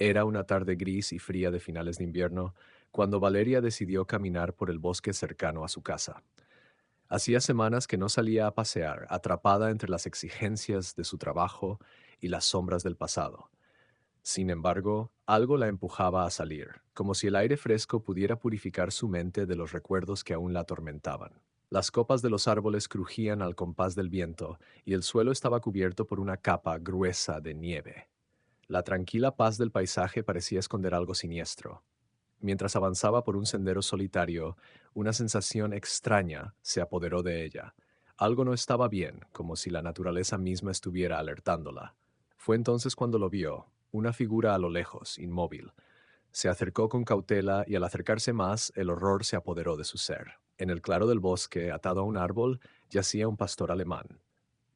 Era una tarde gris y fría de finales de invierno cuando Valeria decidió caminar por el bosque cercano a su casa. Hacía semanas que no salía a pasear, atrapada entre las exigencias de su trabajo y las sombras del pasado. Sin embargo, algo la empujaba a salir, como si el aire fresco pudiera purificar su mente de los recuerdos que aún la atormentaban. Las copas de los árboles crujían al compás del viento y el suelo estaba cubierto por una capa gruesa de nieve. La tranquila paz del paisaje parecía esconder algo siniestro. Mientras avanzaba por un sendero solitario, una sensación extraña se apoderó de ella. Algo no estaba bien, como si la naturaleza misma estuviera alertándola. Fue entonces cuando lo vio, una figura a lo lejos, inmóvil. Se acercó con cautela y al acercarse más, el horror se apoderó de su ser. En el claro del bosque, atado a un árbol, yacía un pastor alemán.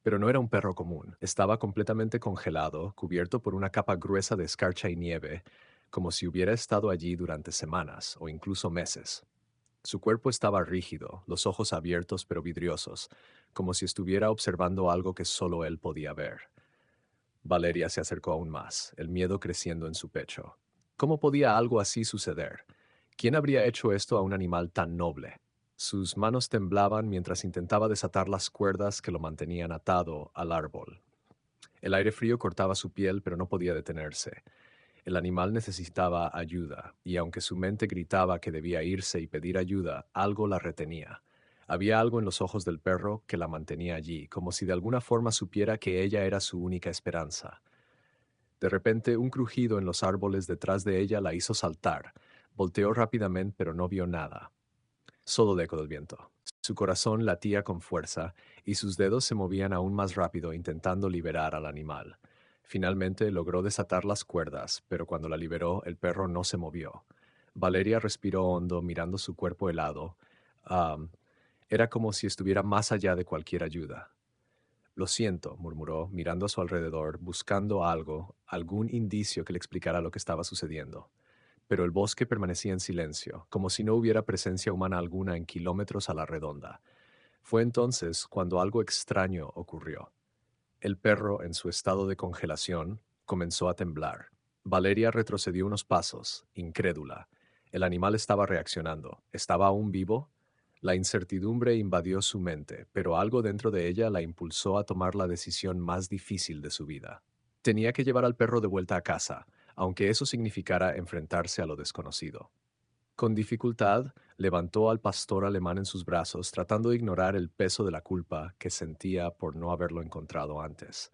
Pero no era un perro común. Estaba completamente congelado, cubierto por una capa gruesa de escarcha y nieve, como si hubiera estado allí durante semanas o incluso meses. Su cuerpo estaba rígido, los ojos abiertos pero vidriosos, como si estuviera observando algo que solo él podía ver. Valeria se acercó aún más, el miedo creciendo en su pecho. ¿Cómo podía algo así suceder? ¿Quién habría hecho esto a un animal tan noble? Sus manos temblaban mientras intentaba desatar las cuerdas que lo mantenían atado al árbol. El aire frío cortaba su piel, pero no podía detenerse. El animal necesitaba ayuda, y aunque su mente gritaba que debía irse y pedir ayuda, algo la retenía. Había algo en los ojos del perro que la mantenía allí, como si de alguna forma supiera que ella era su única esperanza. De repente, un crujido en los árboles detrás de ella la hizo saltar. Volteó rápidamente, pero no vio nada. Solo el eco del viento. Su corazón latía con fuerza y sus dedos se movían aún más rápido intentando liberar al animal. Finalmente logró desatar las cuerdas, pero cuando la liberó, el perro no se movió. Valeria respiró hondo mirando su cuerpo helado. Am, Era como si estuviera más allá de cualquier ayuda. Lo siento, murmuró, mirando a su alrededor, buscando algo, algún indicio que le explicara lo que estaba sucediendo. Pero el bosque permanecía en silencio, como si no hubiera presencia humana alguna en kilómetros a la redonda. Fue entonces cuando algo extraño ocurrió. El perro, en su estado de congelación, comenzó a temblar. Valeria retrocedió unos pasos, incrédula. El animal estaba reaccionando. ¿Estaba aún vivo? La incertidumbre invadió su mente, pero algo dentro de ella la impulsó a tomar la decisión más difícil de su vida. Tenía que llevar al perro de vuelta a casa, aunque eso significara enfrentarse a lo desconocido. Con dificultad, levantó al pastor alemán en sus brazos, tratando de ignorar el peso de la culpa que sentía por no haberlo encontrado antes.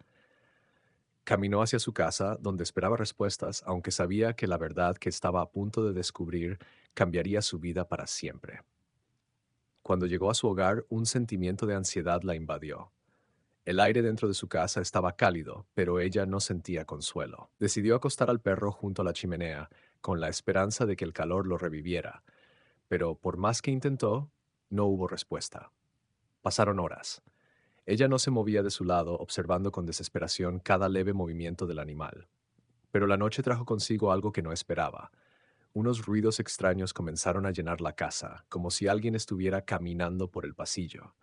Caminó hacia su casa, donde esperaba respuestas, aunque sabía que la verdad que estaba a punto de descubrir cambiaría su vida para siempre. Cuando llegó a su hogar, un sentimiento de ansiedad la invadió. El aire dentro de su casa estaba cálido, pero ella no sentía consuelo. Decidió acostar al perro junto a la chimenea, con la esperanza de que el calor lo reviviera, pero por más que intentó, no hubo respuesta. Pasaron horas. Ella no se movía de su lado, observando con desesperación cada leve movimiento del animal. Pero la noche trajo consigo algo que no esperaba. Unos ruidos extraños comenzaron a llenar la casa, como si alguien estuviera caminando por el pasillo.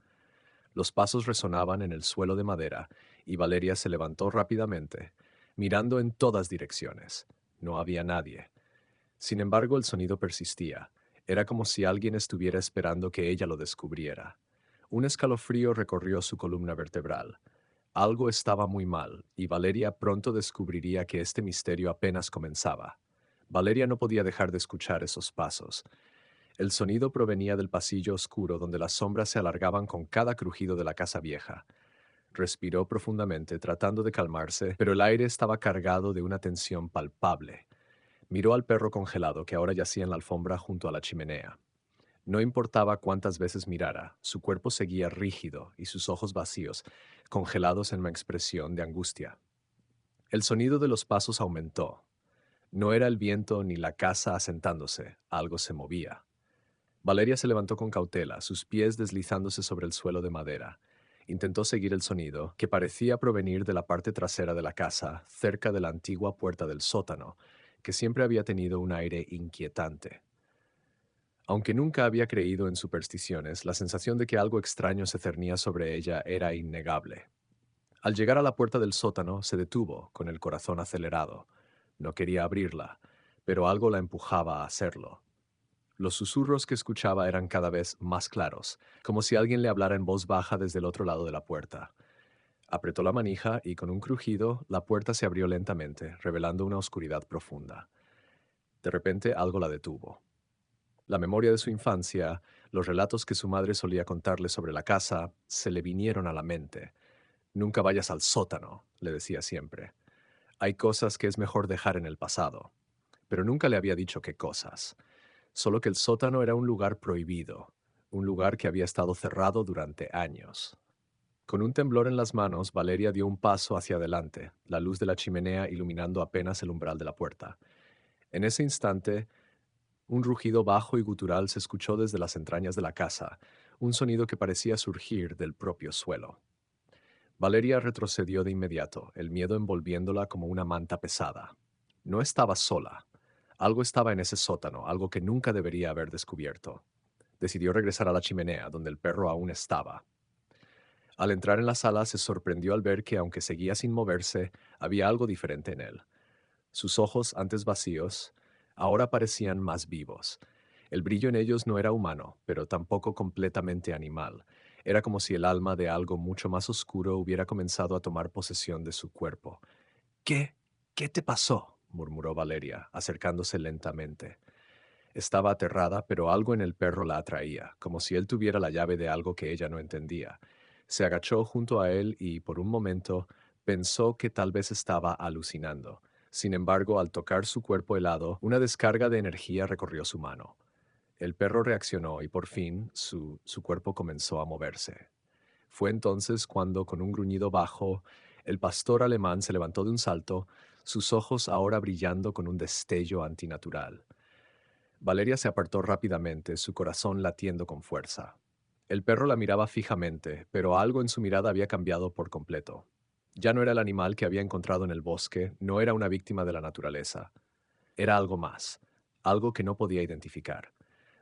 Los pasos resonaban en el suelo de madera, y Valeria se levantó rápidamente, mirando en todas direcciones. No había nadie. Sin embargo, el sonido persistía. Era como si alguien estuviera esperando que ella lo descubriera. Un escalofrío recorrió su columna vertebral. Algo estaba muy mal, y Valeria pronto descubriría que este misterio apenas comenzaba. Valeria no podía dejar de escuchar esos pasos. El sonido provenía del pasillo oscuro donde las sombras se alargaban con cada crujido de la casa vieja. Respiró profundamente, tratando de calmarse, pero el aire estaba cargado de una tensión palpable. Miró al perro congelado que ahora yacía en la alfombra junto a la chimenea. No importaba cuántas veces mirara, su cuerpo seguía rígido y sus ojos vacíos, congelados en una expresión de angustia. El sonido de los pasos aumentó. No era el viento ni la casa asentándose, algo se movía. Valeria se levantó con cautela, sus pies deslizándose sobre el suelo de madera. Intentó seguir el sonido, que parecía provenir de la parte trasera de la casa, cerca de la antigua puerta del sótano, que siempre había tenido un aire inquietante. Aunque nunca había creído en supersticiones, la sensación de que algo extraño se cernía sobre ella era innegable. Al llegar a la puerta del sótano, se detuvo, con el corazón acelerado. No quería abrirla, pero algo la empujaba a hacerlo. Los susurros que escuchaba eran cada vez más claros, como si alguien le hablara en voz baja desde el otro lado de la puerta. Apretó la manija y con un crujido la puerta se abrió lentamente, revelando una oscuridad profunda. De repente algo la detuvo. La memoria de su infancia, los relatos que su madre solía contarle sobre la casa, se le vinieron a la mente. Nunca vayas al sótano, le decía siempre. Hay cosas que es mejor dejar en el pasado. Pero nunca le había dicho qué cosas. Solo que el sótano era un lugar prohibido, un lugar que había estado cerrado durante años. Con un temblor en las manos, Valeria dio un paso hacia adelante, la luz de la chimenea iluminando apenas el umbral de la puerta. En ese instante, un rugido bajo y gutural se escuchó desde las entrañas de la casa, un sonido que parecía surgir del propio suelo. Valeria retrocedió de inmediato, el miedo envolviéndola como una manta pesada. No estaba sola. Algo estaba en ese sótano, algo que nunca debería haber descubierto. Decidió regresar a la chimenea, donde el perro aún estaba. Al entrar en la sala se sorprendió al ver que, aunque seguía sin moverse, había algo diferente en él. Sus ojos, antes vacíos, ahora parecían más vivos. El brillo en ellos no era humano, pero tampoco completamente animal. Era como si el alma de algo mucho más oscuro hubiera comenzado a tomar posesión de su cuerpo. ¿Qué? ¿Qué te pasó? Murmuró Valeria, acercándose lentamente. Estaba aterrada, pero algo en el perro la atraía, como si él tuviera la llave de algo que ella no entendía. Se agachó junto a él y, por un momento, pensó que tal vez estaba alucinando. Sin embargo, al tocar su cuerpo helado, una descarga de energía recorrió su mano. El perro reaccionó y por fin su cuerpo comenzó a moverse. Fue entonces cuando, con un gruñido bajo, el pastor alemán se levantó de un salto, sus ojos ahora brillando con un destello antinatural. Valeria se apartó rápidamente, su corazón latiendo con fuerza. El perro la miraba fijamente, pero algo en su mirada había cambiado por completo. Ya no era el animal que había encontrado en el bosque, no era una víctima de la naturaleza. Era algo más, algo que no podía identificar.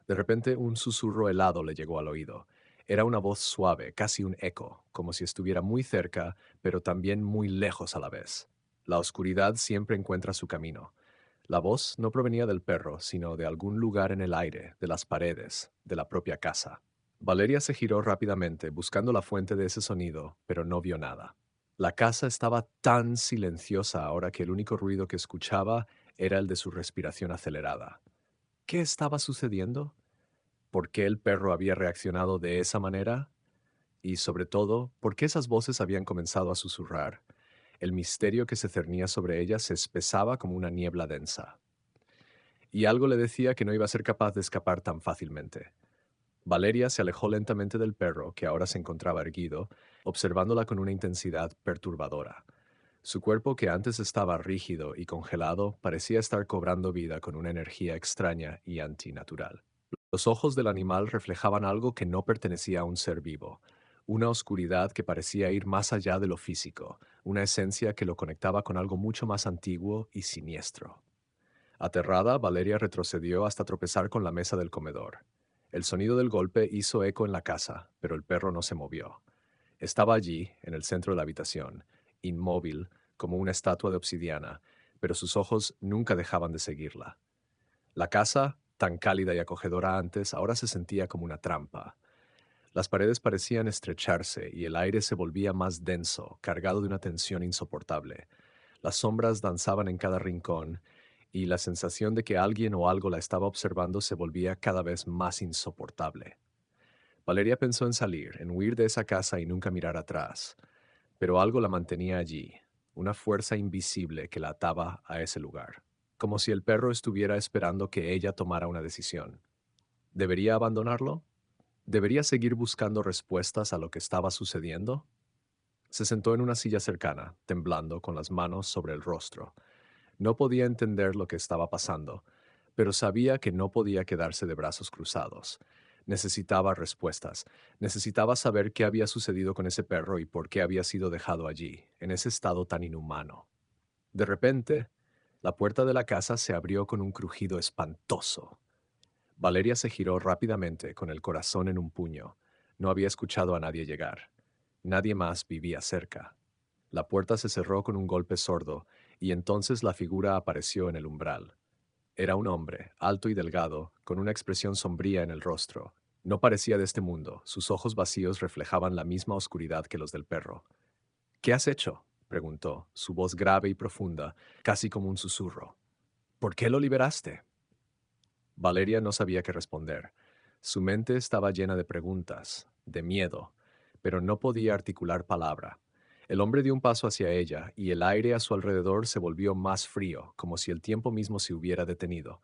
De repente un susurro helado le llegó al oído. Era una voz suave, casi un eco, como si estuviera muy cerca, pero también muy lejos a la vez. La oscuridad siempre encuentra su camino. La voz no provenía del perro, sino de algún lugar en el aire, de las paredes, de la propia casa. Valeria se giró rápidamente, buscando la fuente de ese sonido, pero no vio nada. La casa estaba tan silenciosa ahora que el único ruido que escuchaba era el de su respiración acelerada. ¿Qué estaba sucediendo? ¿Por qué el perro había reaccionado de esa manera? Y, sobre todo, ¿por qué esas voces habían comenzado a susurrar? El misterio que se cernía sobre ella se espesaba como una niebla densa. Y algo le decía que no iba a ser capaz de escapar tan fácilmente. Valeria se alejó lentamente del perro, que ahora se encontraba erguido, observándola con una intensidad perturbadora. Su cuerpo, que antes estaba rígido y congelado, parecía estar cobrando vida con una energía extraña y antinatural. Los ojos del animal reflejaban algo que no pertenecía a un ser vivo, una oscuridad que parecía ir más allá de lo físico, una esencia que lo conectaba con algo mucho más antiguo y siniestro. Aterrada, Valeria retrocedió hasta tropezar con la mesa del comedor. El sonido del golpe hizo eco en la casa, pero el perro no se movió. Estaba allí, en el centro de la habitación, inmóvil, como una estatua de obsidiana, pero sus ojos nunca dejaban de seguirla. La casa, tan cálida y acogedora antes, ahora se sentía como una trampa. Las paredes parecían estrecharse y el aire se volvía más denso, cargado de una tensión insoportable. Las sombras danzaban en cada rincón y la sensación de que alguien o algo la estaba observando se volvía cada vez más insoportable. Valeria pensó en salir, en huir de esa casa y nunca mirar atrás, pero algo la mantenía allí, una fuerza invisible que la ataba a ese lugar, como si el perro estuviera esperando que ella tomara una decisión. ¿Debería abandonarlo? ¿Debería seguir buscando respuestas a lo que estaba sucediendo? Se sentó en una silla cercana, temblando, con las manos sobre el rostro. No podía entender lo que estaba pasando, pero sabía que no podía quedarse de brazos cruzados. Necesitaba respuestas. Necesitaba saber qué había sucedido con ese perro y por qué había sido dejado allí, en ese estado tan inhumano. De repente, la puerta de la casa se abrió con un crujido espantoso. Valeria se giró rápidamente, con el corazón en un puño. No había escuchado a nadie llegar. Nadie más vivía cerca. La puerta se cerró con un golpe sordo, y entonces la figura apareció en el umbral. Era un hombre, alto y delgado, con una expresión sombría en el rostro. No parecía de este mundo, sus ojos vacíos reflejaban la misma oscuridad que los del perro. ¿Qué has hecho?, preguntó, su voz grave y profunda, casi como un susurro. ¿Por qué lo liberaste? Valeria no sabía qué responder. Su mente estaba llena de preguntas, de miedo, pero no podía articular palabra. El hombre dio un paso hacia ella, y el aire a su alrededor se volvió más frío, como si el tiempo mismo se hubiera detenido.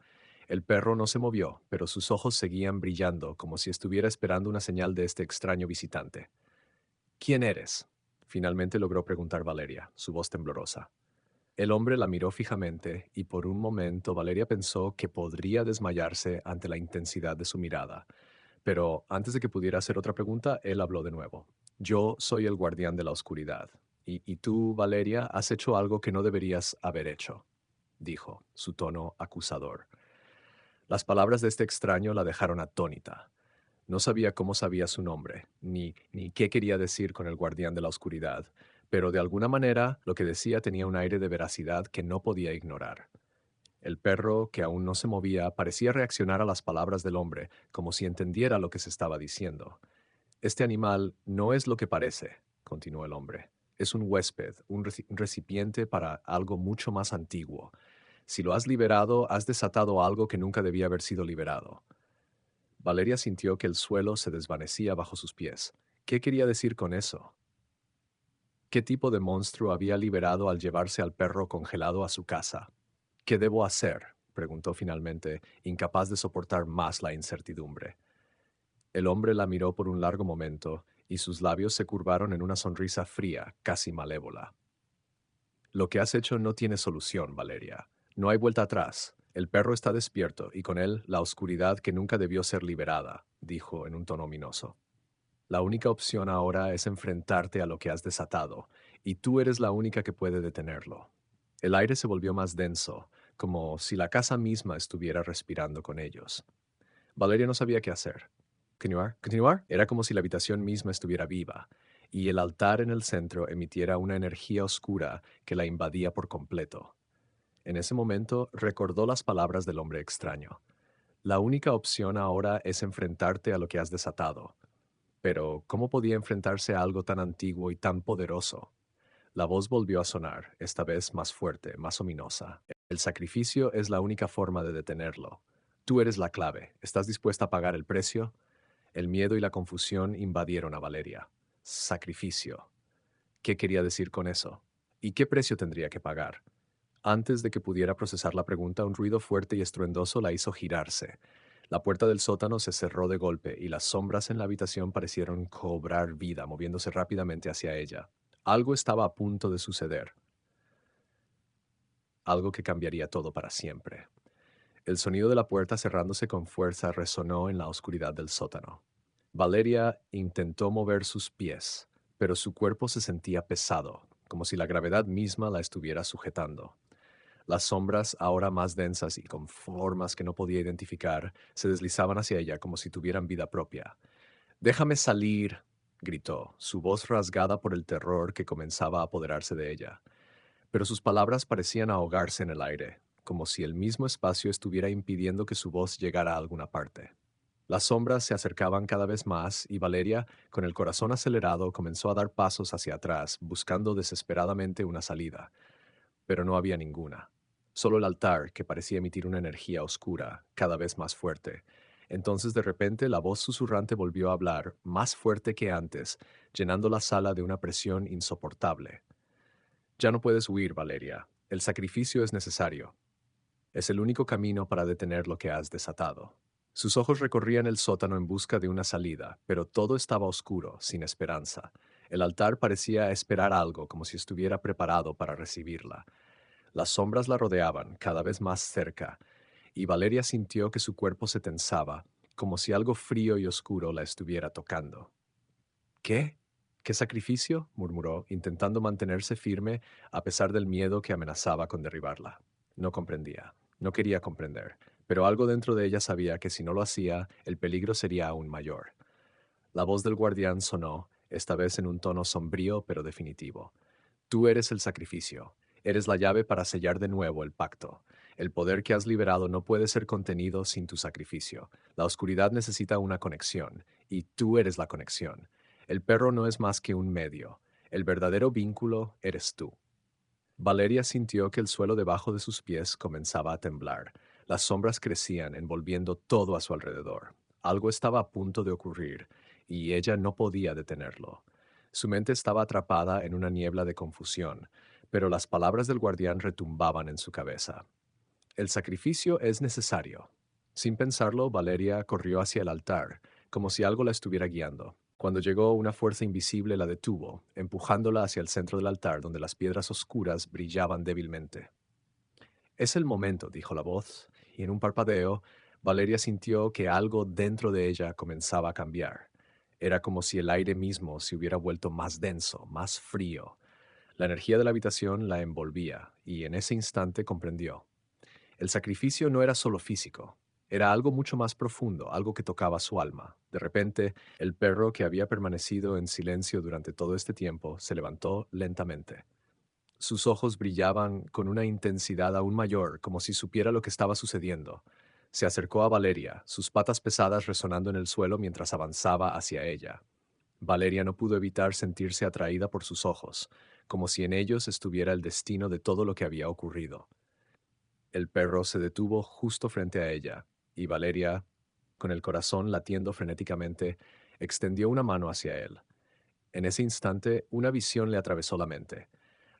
El perro no se movió, pero sus ojos seguían brillando, como si estuviera esperando una señal de este extraño visitante. ¿Quién eres?, finalmente logró preguntar Valeria, su voz temblorosa. El hombre la miró fijamente y por un momento Valeria pensó que podría desmayarse ante la intensidad de su mirada. Pero antes de que pudiera hacer otra pregunta, él habló de nuevo. Yo soy el guardián de la oscuridad. Y tú, Valeria, has hecho algo que no deberías haber hecho, dijo, su tono acusador. Las palabras de este extraño la dejaron atónita. No sabía cómo sabía su nombre, ni qué quería decir con el guardián de la oscuridad, pero de alguna manera lo que decía tenía un aire de veracidad que no podía ignorar. El perro, que aún no se movía, parecía reaccionar a las palabras del hombre, como si entendiera lo que se estaba diciendo. Este animal no es lo que parece, continuó el hombre. Es un huésped, un recipiente para algo mucho más antiguo. Si lo has liberado, has desatado algo que nunca debía haber sido liberado. Valeria sintió que el suelo se desvanecía bajo sus pies. ¿Qué quería decir con eso? ¿Qué tipo de monstruo había liberado al llevarse al perro congelado a su casa? ¿Qué debo hacer?, preguntó finalmente, incapaz de soportar más la incertidumbre. El hombre la miró por un largo momento, y sus labios se curvaron en una sonrisa fría, casi malévola. Lo que has hecho no tiene solución, Valeria. No hay vuelta atrás. El perro está despierto, y con él la oscuridad que nunca debió ser liberada, dijo en un tono ominoso. La única opción ahora es enfrentarte a lo que has desatado, y tú eres la única que puede detenerlo. El aire se volvió más denso, como si la casa misma estuviera respirando con ellos. Valeria no sabía qué hacer. ¿Continuar? ¿Continuar? Era como si la habitación misma estuviera viva, y el altar en el centro emitiera una energía oscura que la invadía por completo. En ese momento recordó las palabras del hombre extraño. La única opción ahora es enfrentarte a lo que has desatado. Pero, ¿cómo podía enfrentarse a algo tan antiguo y tan poderoso? La voz volvió a sonar, esta vez más fuerte, más ominosa. El sacrificio es la única forma de detenerlo. Tú eres la clave. ¿Estás dispuesta a pagar el precio? El miedo y la confusión invadieron a Valeria. Sacrificio. ¿Qué quería decir con eso? ¿Y qué precio tendría que pagar? Antes de que pudiera procesar la pregunta, un ruido fuerte y estruendoso la hizo girarse. La puerta del sótano se cerró de golpe y las sombras en la habitación parecieron cobrar vida, moviéndose rápidamente hacia ella. Algo estaba a punto de suceder, algo que cambiaría todo para siempre. El sonido de la puerta cerrándose con fuerza resonó en la oscuridad del sótano. Valeria intentó mover sus pies, pero su cuerpo se sentía pesado, como si la gravedad misma la estuviera sujetando. Las sombras, ahora más densas y con formas que no podía identificar, se deslizaban hacia ella como si tuvieran vida propia. «Déjame salir», gritó, su voz rasgada por el terror que comenzaba a apoderarse de ella. Pero sus palabras parecían ahogarse en el aire, como si el mismo espacio estuviera impidiendo que su voz llegara a alguna parte. Las sombras se acercaban cada vez más y Valeria, con el corazón acelerado, comenzó a dar pasos hacia atrás, buscando desesperadamente una salida. Pero no había ninguna. Solo el altar, que parecía emitir una energía oscura, cada vez más fuerte. Entonces de repente la voz susurrante volvió a hablar, más fuerte que antes, llenando la sala de una presión insoportable. Ya no puedes huir, Valeria. El sacrificio es necesario. Es el único camino para detener lo que has desatado. Sus ojos recorrían el sótano en busca de una salida, pero todo estaba oscuro, sin esperanza. El altar parecía esperar algo, como si estuviera preparado para recibirla. Las sombras la rodeaban, cada vez más cerca, y Valeria sintió que su cuerpo se tensaba, como si algo frío y oscuro la estuviera tocando. ¿Qué? ¿Qué sacrificio?, murmuró, intentando mantenerse firme a pesar del miedo que amenazaba con derribarla. No comprendía, no quería comprender, pero algo dentro de ella sabía que si no lo hacía, el peligro sería aún mayor. La voz del guardián sonó, esta vez en un tono sombrío pero definitivo. Tú eres el sacrificio, Eres la llave para sellar de nuevo el pacto. El poder que has liberado no puede ser contenido sin tu sacrificio. La oscuridad necesita una conexión, y tú eres la conexión. El perro no es más que un medio. El verdadero vínculo eres tú. Valeria sintió que el suelo debajo de sus pies comenzaba a temblar. Las sombras crecían, envolviendo todo a su alrededor. Algo estaba a punto de ocurrir, y ella no podía detenerlo. Su mente estaba atrapada en una niebla de confusión, pero las palabras del guardián retumbaban en su cabeza. El sacrificio es necesario. Sin pensarlo, Valeria corrió hacia el altar, como si algo la estuviera guiando. Cuando llegó, una fuerza invisible la detuvo, empujándola hacia el centro del altar donde las piedras oscuras brillaban débilmente. Es el momento, dijo la voz, y en un parpadeo, Valeria sintió que algo dentro de ella comenzaba a cambiar. Era como si el aire mismo se hubiera vuelto más denso, más frío. La energía de la habitación la envolvía, y en ese instante comprendió. El sacrificio no era solo físico, era algo mucho más profundo, algo que tocaba su alma. De repente, el perro que había permanecido en silencio durante todo este tiempo se levantó lentamente. Sus ojos brillaban con una intensidad aún mayor, como si supiera lo que estaba sucediendo. Se acercó a Valeria, sus patas pesadas resonando en el suelo mientras avanzaba hacia ella. Valeria no pudo evitar sentirse atraída por sus ojos, como si en ellos estuviera el destino de todo lo que había ocurrido. El perro se detuvo justo frente a ella, y Valeria, con el corazón latiendo frenéticamente, extendió una mano hacia él. En ese instante, una visión le atravesó la mente.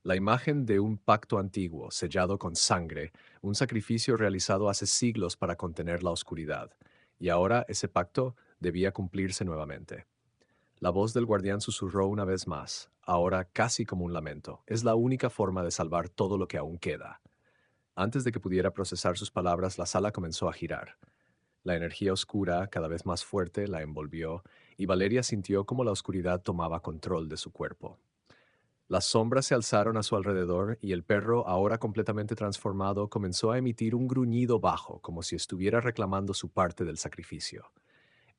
La imagen de un pacto antiguo, sellado con sangre, un sacrificio realizado hace siglos para contener la oscuridad, y ahora ese pacto debía cumplirse nuevamente. La voz del guardián susurró una vez más, ahora casi como un lamento. Es la única forma de salvar todo lo que aún queda. Antes de que pudiera procesar sus palabras, la sala comenzó a girar. La energía oscura, cada vez más fuerte, la envolvió, y Valeria sintió cómo la oscuridad tomaba control de su cuerpo. Las sombras se alzaron a su alrededor y el perro, ahora completamente transformado, comenzó a emitir un gruñido bajo, como si estuviera reclamando su parte del sacrificio.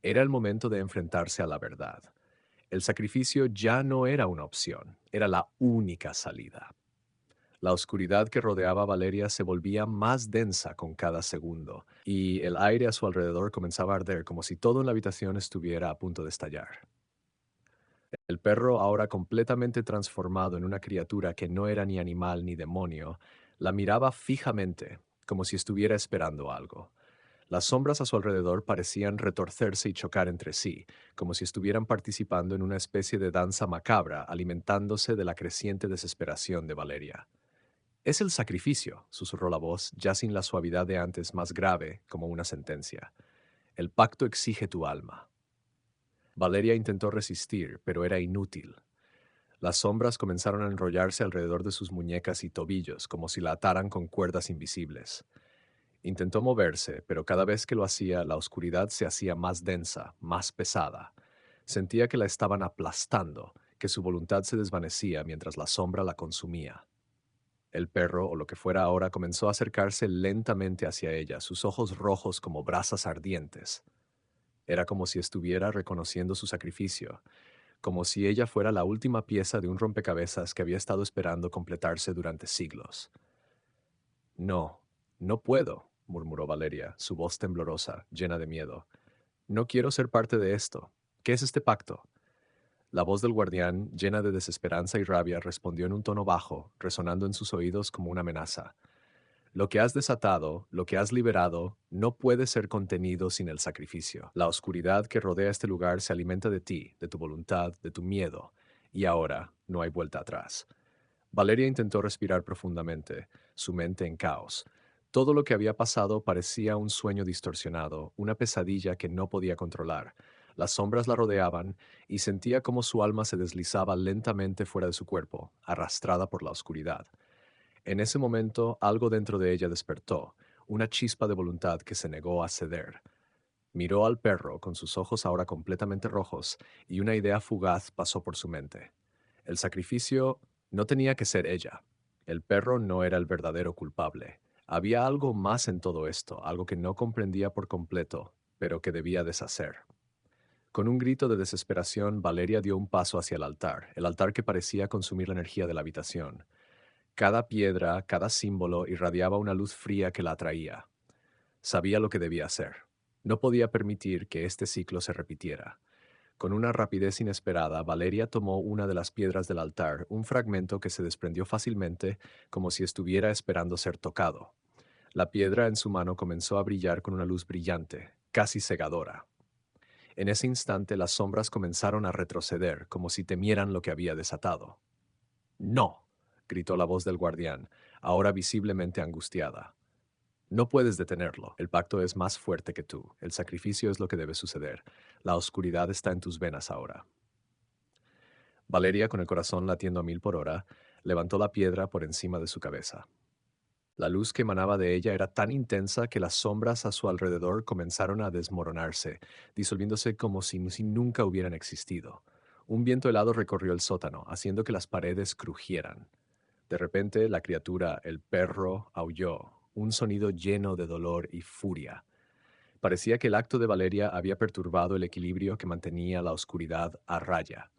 Era el momento de enfrentarse a la verdad. El sacrificio ya no era una opción, era la única salida. La oscuridad que rodeaba a Valeria se volvía más densa con cada segundo, y el aire a su alrededor comenzaba a arder como si todo en la habitación estuviera a punto de estallar. El perro, ahora completamente transformado en una criatura que no era ni animal ni demonio, la miraba fijamente, como si estuviera esperando algo. Las sombras a su alrededor parecían retorcerse y chocar entre sí, como si estuvieran participando en una especie de danza macabra, alimentándose de la creciente desesperación de Valeria. Es el sacrificio, susurró la voz, ya sin la suavidad de antes, más grave, como una sentencia. El pacto exige tu alma. Valeria intentó resistir, pero era inútil. Las sombras comenzaron a enrollarse alrededor de sus muñecas y tobillos, como si la ataran con cuerdas invisibles. Intentó moverse, pero cada vez que lo hacía, la oscuridad se hacía más densa, más pesada. Sentía que la estaban aplastando, que su voluntad se desvanecía mientras la sombra la consumía. El perro, o lo que fuera ahora, comenzó a acercarse lentamente hacia ella, sus ojos rojos como brasas ardientes. Era como si estuviera reconociendo su sacrificio, como si ella fuera la última pieza de un rompecabezas que había estado esperando completarse durante siglos. No, no puedo, murmuró Valeria, su voz temblorosa, llena de miedo. No quiero ser parte de esto. ¿Qué es este pacto? La voz del guardián, llena de desesperanza y rabia, respondió en un tono bajo, resonando en sus oídos como una amenaza. Lo que has desatado, lo que has liberado, no puede ser contenido sin el sacrificio. La oscuridad que rodea este lugar se alimenta de ti, de tu voluntad, de tu miedo, y ahora no hay vuelta atrás. Valeria intentó respirar profundamente, su mente en caos. Todo lo que había pasado parecía un sueño distorsionado, una pesadilla que no podía controlar. Las sombras la rodeaban y sentía cómo su alma se deslizaba lentamente fuera de su cuerpo, arrastrada por la oscuridad. En ese momento, algo dentro de ella despertó, una chispa de voluntad que se negó a ceder. Miró al perro con sus ojos ahora completamente rojos y una idea fugaz pasó por su mente. El sacrificio no tenía que ser ella. El perro no era el verdadero culpable. Había algo más en todo esto, algo que no comprendía por completo, pero que debía deshacer. Con un grito de desesperación, Valeria dio un paso hacia el altar que parecía consumir la energía de la habitación. Cada piedra, cada símbolo irradiaba una luz fría que la atraía. Sabía lo que debía hacer. No podía permitir que este ciclo se repitiera. Con una rapidez inesperada, Valeria tomó una de las piedras del altar, un fragmento que se desprendió fácilmente, como si estuviera esperando ser tocado. La piedra en su mano comenzó a brillar con una luz brillante, casi cegadora. En ese instante las sombras comenzaron a retroceder, como si temieran lo que había desatado. ¡No! Gritó la voz del guardián, ahora visiblemente angustiada. No puedes detenerlo. El pacto es más fuerte que tú. El sacrificio es lo que debe suceder. La oscuridad está en tus venas ahora. Valeria, con el corazón latiendo a 1000 por hora, levantó la piedra por encima de su cabeza. La luz que emanaba de ella era tan intensa que las sombras a su alrededor comenzaron a desmoronarse, disolviéndose como si nunca hubieran existido. Un viento helado recorrió el sótano, haciendo que las paredes crujieran. De repente, la criatura, el perro, aulló, un sonido lleno de dolor y furia. Parecía que el acto de Valeria había perturbado el equilibrio que mantenía la oscuridad a raya.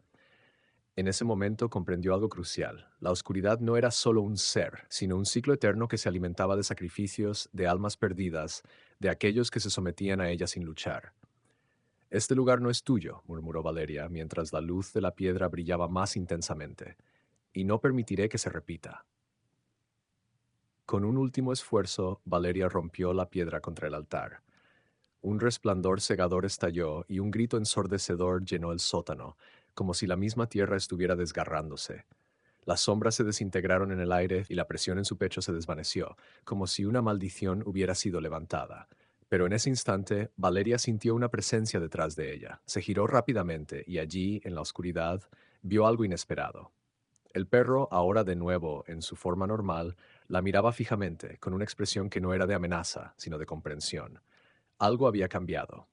En ese momento comprendió algo crucial. La oscuridad no era solo un ser, sino un ciclo eterno que se alimentaba de sacrificios, de almas perdidas, de aquellos que se sometían a ella sin luchar. Este lugar no es tuyo, murmuró Valeria, mientras la luz de la piedra brillaba más intensamente, y no permitiré que se repita. Con un último esfuerzo, Valeria rompió la piedra contra el altar. Un resplandor cegador estalló y un grito ensordecedor llenó el sótano, como si la misma tierra estuviera desgarrándose. Las sombras se desintegraron en el aire y la presión en su pecho se desvaneció, como si una maldición hubiera sido levantada. Pero en ese instante, Valeria sintió una presencia detrás de ella. Se giró rápidamente y allí, en la oscuridad, vio algo inesperado. El perro, ahora de nuevo en su forma normal, la miraba fijamente, con una expresión que no era de amenaza, sino de comprensión. Algo había cambiado.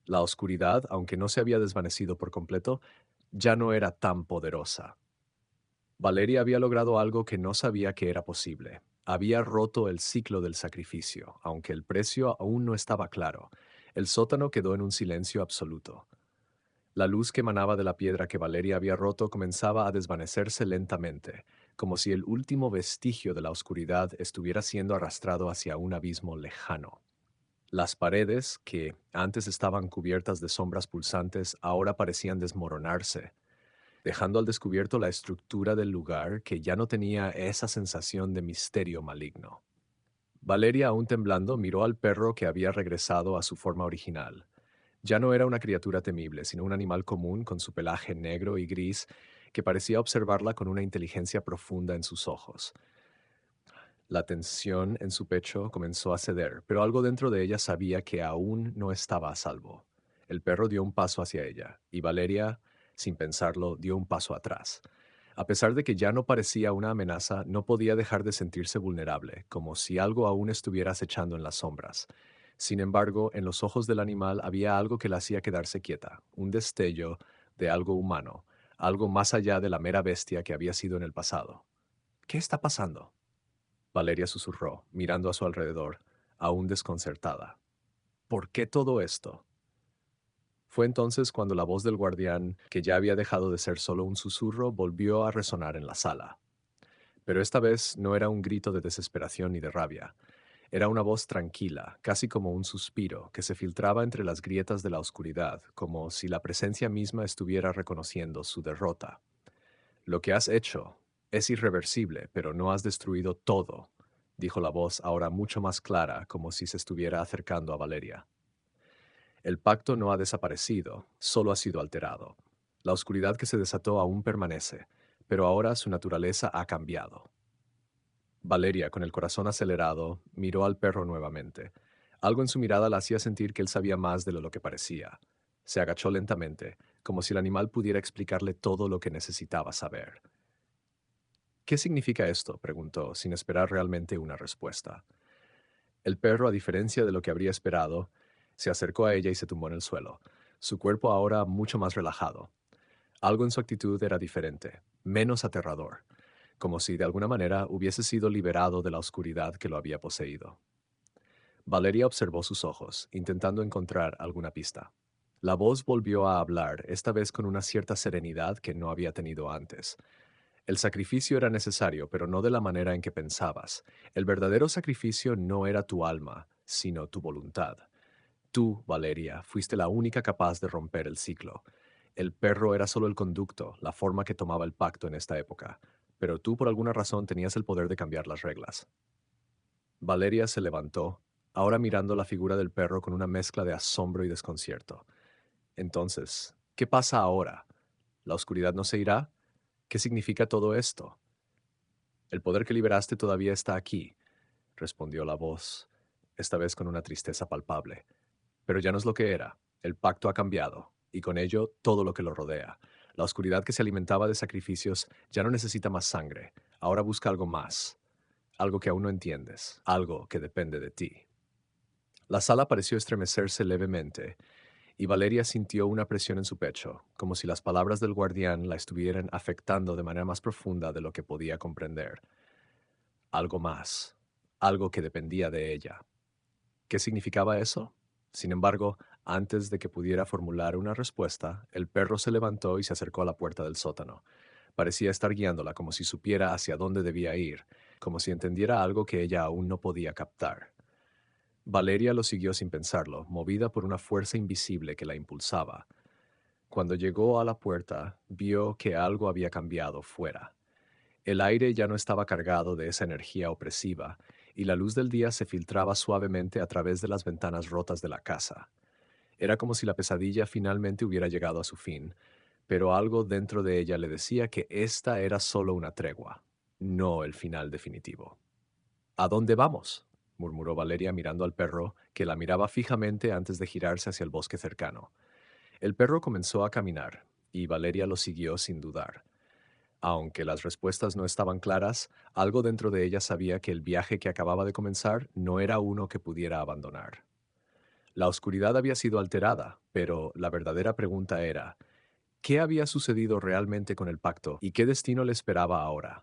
La oscuridad, aunque no se había desvanecido por completo, ya no era tan poderosa. Valeria había logrado algo que no sabía que era posible. Había roto el ciclo del sacrificio, aunque el precio aún no estaba claro. El sótano quedó en un silencio absoluto. La luz que emanaba de la piedra que Valeria había roto comenzaba a desvanecerse lentamente, como si el último vestigio de la oscuridad estuviera siendo arrastrado hacia un abismo lejano. Las paredes, que antes estaban cubiertas de sombras pulsantes, ahora parecían desmoronarse, dejando al descubierto la estructura del lugar que ya no tenía esa sensación de misterio maligno. Valeria, aún temblando, miró al perro que había regresado a su forma original. Ya no era una criatura temible, sino un animal común con su pelaje negro y gris que parecía observarla con una inteligencia profunda en sus ojos. La tensión en su pecho comenzó a ceder, pero algo dentro de ella sabía que aún no estaba a salvo. El perro dio un paso hacia ella, y Valeria, sin pensarlo, dio un paso atrás. A pesar de que ya no parecía una amenaza, no podía dejar de sentirse vulnerable, como si algo aún estuviera acechando en las sombras. Sin embargo, en los ojos del animal había algo que la hacía quedarse quieta, un destello de algo humano, algo más allá de la mera bestia que había sido en el pasado. ¿Qué está pasando? Valeria susurró, mirando a su alrededor, aún desconcertada. ¿Por qué todo esto? Fue entonces cuando la voz del guardián, que ya había dejado de ser solo un susurro, volvió a resonar en la sala. Pero esta vez no era un grito de desesperación ni de rabia. Era una voz tranquila, casi como un suspiro, que se filtraba entre las grietas de la oscuridad, como si la presencia misma estuviera reconociendo su derrota. Lo que has hecho es irreversible, pero no has destruido todo, dijo la voz ahora mucho más clara, como si se estuviera acercando a Valeria. El pacto no ha desaparecido, solo ha sido alterado. La oscuridad que se desató aún permanece, pero ahora su naturaleza ha cambiado. Valeria, con el corazón acelerado, miró al perro nuevamente. Algo en su mirada la hacía sentir que él sabía más de lo que parecía. Se agachó lentamente, como si el animal pudiera explicarle todo lo que necesitaba saber. ¿Qué significa esto?, preguntó, sin esperar realmente una respuesta. El perro, a diferencia de lo que habría esperado, se acercó a ella y se tumbó en el suelo, su cuerpo ahora mucho más relajado. Algo en su actitud era diferente, menos aterrador, como si de alguna manera hubiese sido liberado de la oscuridad que lo había poseído. Valeria observó sus ojos, intentando encontrar alguna pista. La voz volvió a hablar, esta vez con una cierta serenidad que no había tenido antes. El sacrificio era necesario, pero no de la manera en que pensabas. El verdadero sacrificio no era tu alma, sino tu voluntad. Tú, Valeria, fuiste la única capaz de romper el ciclo. El perro era solo el conducto, la forma que tomaba el pacto en esta época, pero tú por alguna razón tenías el poder de cambiar las reglas. Valeria se levantó, ahora mirando la figura del perro con una mezcla de asombro y desconcierto. Entonces, ¿qué pasa ahora? ¿La oscuridad no se irá? ¿Qué significa todo esto? El poder que liberaste todavía está aquí, respondió la voz, esta vez con una tristeza palpable. Pero ya no es lo que era. El pacto ha cambiado, y con ello todo lo que lo rodea. La oscuridad que se alimentaba de sacrificios ya no necesita más sangre. Ahora busca algo más, algo que aún no entiendes, algo que depende de ti. La sala pareció estremecerse levemente, y Valeria sintió una presión en su pecho, como si las palabras del guardián la estuvieran afectando de manera más profunda de lo que podía comprender. Algo más, algo que dependía de ella. ¿Qué significaba eso? Sin embargo, antes de que pudiera formular una respuesta, el perro se levantó y se acercó a la puerta del sótano. Parecía estar guiándola como si supiera hacia dónde debía ir, como si entendiera algo que ella aún no podía captar. Valeria lo siguió sin pensarlo, movida por una fuerza invisible que la impulsaba. Cuando llegó a la puerta, vio que algo había cambiado fuera. El aire ya no estaba cargado de esa energía opresiva, y la luz del día se filtraba suavemente a través de las ventanas rotas de la casa. Era como si la pesadilla finalmente hubiera llegado a su fin, pero algo dentro de ella le decía que esta era solo una tregua, no el final definitivo. ¿A dónde vamos?, murmuró Valeria mirando al perro, que la miraba fijamente antes de girarse hacia el bosque cercano. El perro comenzó a caminar, y Valeria lo siguió sin dudar. Aunque las respuestas no estaban claras, algo dentro de ella sabía que el viaje que acababa de comenzar no era uno que pudiera abandonar. La oscuridad había sido alterada, pero la verdadera pregunta era, ¿qué había sucedido realmente con el pacto y qué destino le esperaba ahora?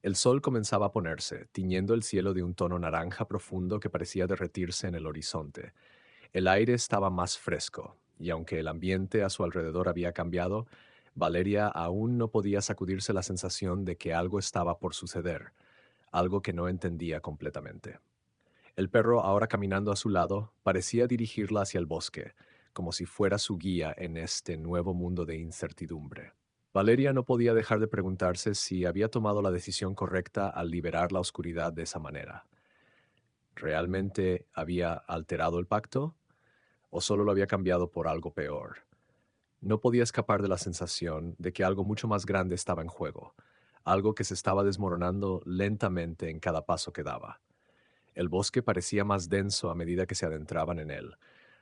El sol comenzaba a ponerse, tiñendo el cielo de un tono naranja profundo que parecía derretirse en el horizonte. El aire estaba más fresco, y aunque el ambiente a su alrededor había cambiado, Valeria aún no podía sacudirse la sensación de que algo estaba por suceder, algo que no entendía completamente. El perro, ahora caminando a su lado, parecía dirigirla hacia el bosque, como si fuera su guía en este nuevo mundo de incertidumbre. Valeria no podía dejar de preguntarse si había tomado la decisión correcta al liberar la oscuridad de esa manera. ¿Realmente había alterado el pacto? ¿O solo lo había cambiado por algo peor? No podía escapar de la sensación de que algo mucho más grande estaba en juego, algo que se estaba desmoronando lentamente en cada paso que daba. El bosque parecía más denso a medida que se adentraban en él,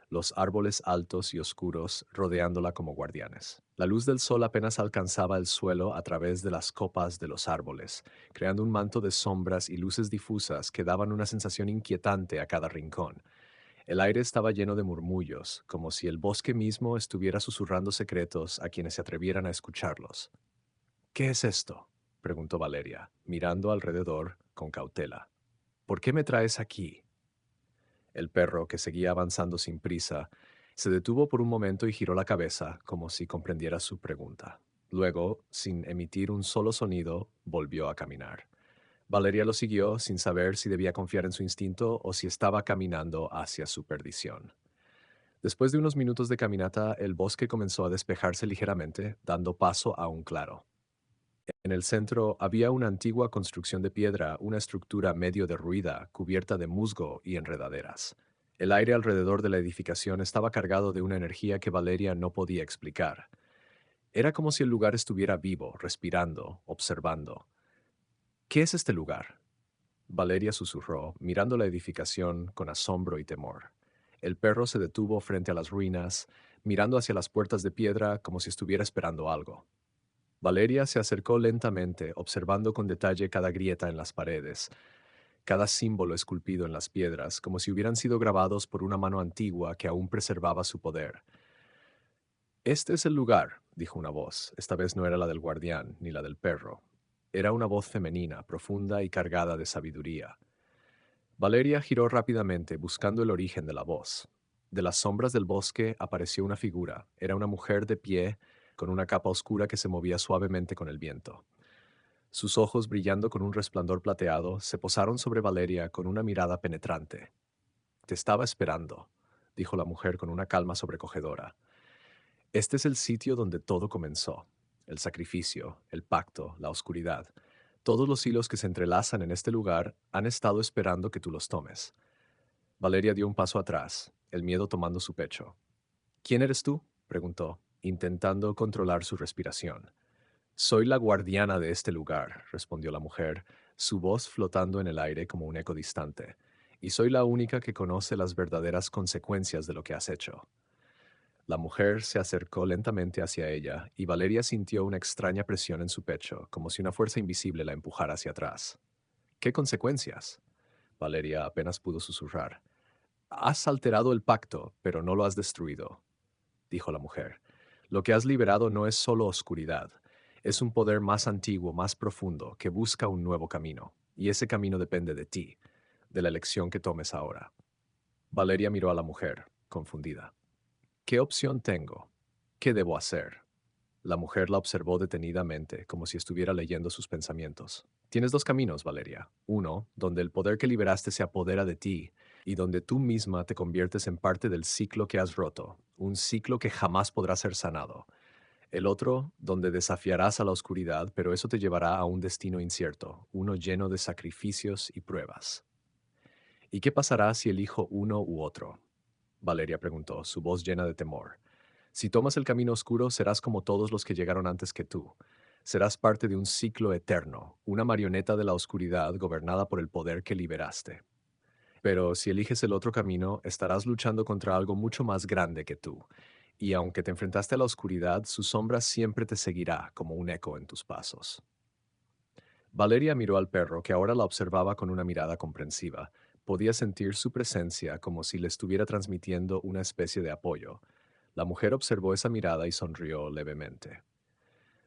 los árboles altos y oscuros rodeándola como guardianes. La luz del sol apenas alcanzaba el suelo a través de las copas de los árboles, creando un manto de sombras y luces difusas que daban una sensación inquietante a cada rincón. El aire estaba lleno de murmullos, como si el bosque mismo estuviera susurrando secretos a quienes se atrevieran a escucharlos. ¿Qué es esto?, preguntó Valeria, mirando alrededor con cautela. ¿Por qué me traes aquí? El perro, que seguía avanzando sin prisa, se detuvo por un momento y giró la cabeza, como si comprendiera su pregunta. Luego, sin emitir un solo sonido, volvió a caminar. Valeria lo siguió sin saber si debía confiar en su instinto o si estaba caminando hacia su perdición. Después de unos minutos de caminata, el bosque comenzó a despejarse ligeramente, dando paso a un claro. En el centro había una antigua construcción de piedra, una estructura medio derruida, cubierta de musgo y enredaderas. El aire alrededor de la edificación estaba cargado de una energía que Valeria no podía explicar. Era como si el lugar estuviera vivo, respirando, observando. ¿Qué es este lugar?, Valeria susurró, mirando la edificación con asombro y temor. El perro se detuvo frente a las ruinas, mirando hacia las puertas de piedra como si estuviera esperando algo. Valeria se acercó lentamente, observando con detalle cada grieta en las paredes, cada símbolo esculpido en las piedras, como si hubieran sido grabados por una mano antigua que aún preservaba su poder. Este es el lugar, dijo una voz. Esta vez no era la del guardián, ni la del perro. Era una voz femenina, profunda y cargada de sabiduría. Valeria giró rápidamente, buscando el origen de la voz. De las sombras del bosque apareció una figura. Era una mujer de pie, con una capa oscura que se movía suavemente con el viento. Sus ojos, brillando con un resplandor plateado, se posaron sobre Valeria con una mirada penetrante. Te estaba esperando, dijo la mujer con una calma sobrecogedora. Este es el sitio donde todo comenzó. El sacrificio, el pacto, la oscuridad. Todos los hilos que se entrelazan en este lugar han estado esperando que tú los tomes. Valeria dio un paso atrás, el miedo tomando su pecho. ¿Quién eres tú?, preguntó, intentando controlar su respiración. Soy la guardiana de este lugar, respondió la mujer, su voz flotando en el aire como un eco distante, y soy la única que conoce las verdaderas consecuencias de lo que has hecho. La mujer se acercó lentamente hacia ella, y Valeria sintió una extraña presión en su pecho, como si una fuerza invisible la empujara hacia atrás. ¿Qué consecuencias? Valeria apenas pudo susurrar. Has alterado el pacto, pero no lo has destruido, dijo la mujer. Lo que has liberado no es solo oscuridad, es un poder más antiguo, más profundo, que busca un nuevo camino, y ese camino depende de ti, de la elección que tomes ahora. Valeria miró a la mujer, confundida. ¿Qué opción tengo? ¿Qué debo hacer? La mujer la observó detenidamente, como si estuviera leyendo sus pensamientos. Tienes dos caminos, Valeria. Uno, donde el poder que liberaste se apodera de ti, y donde tú misma te conviertes en parte del ciclo que has roto, un ciclo que jamás podrá ser sanado. El otro, donde desafiarás a la oscuridad, pero eso te llevará a un destino incierto, uno lleno de sacrificios y pruebas. ¿Y qué pasará si elijo uno u otro? Valeria preguntó, su voz llena de temor. Si tomas el camino oscuro, serás como todos los que llegaron antes que tú. Serás parte de un ciclo eterno, una marioneta de la oscuridad gobernada por el poder que liberaste. Pero si eliges el otro camino, estarás luchando contra algo mucho más grande que tú. Y aunque te enfrentaste a la oscuridad, su sombra siempre te seguirá como un eco en tus pasos. Valeria miró al perro, que ahora la observaba con una mirada comprensiva. Podía sentir su presencia como si le estuviera transmitiendo una especie de apoyo. La mujer observó esa mirada y sonrió levemente.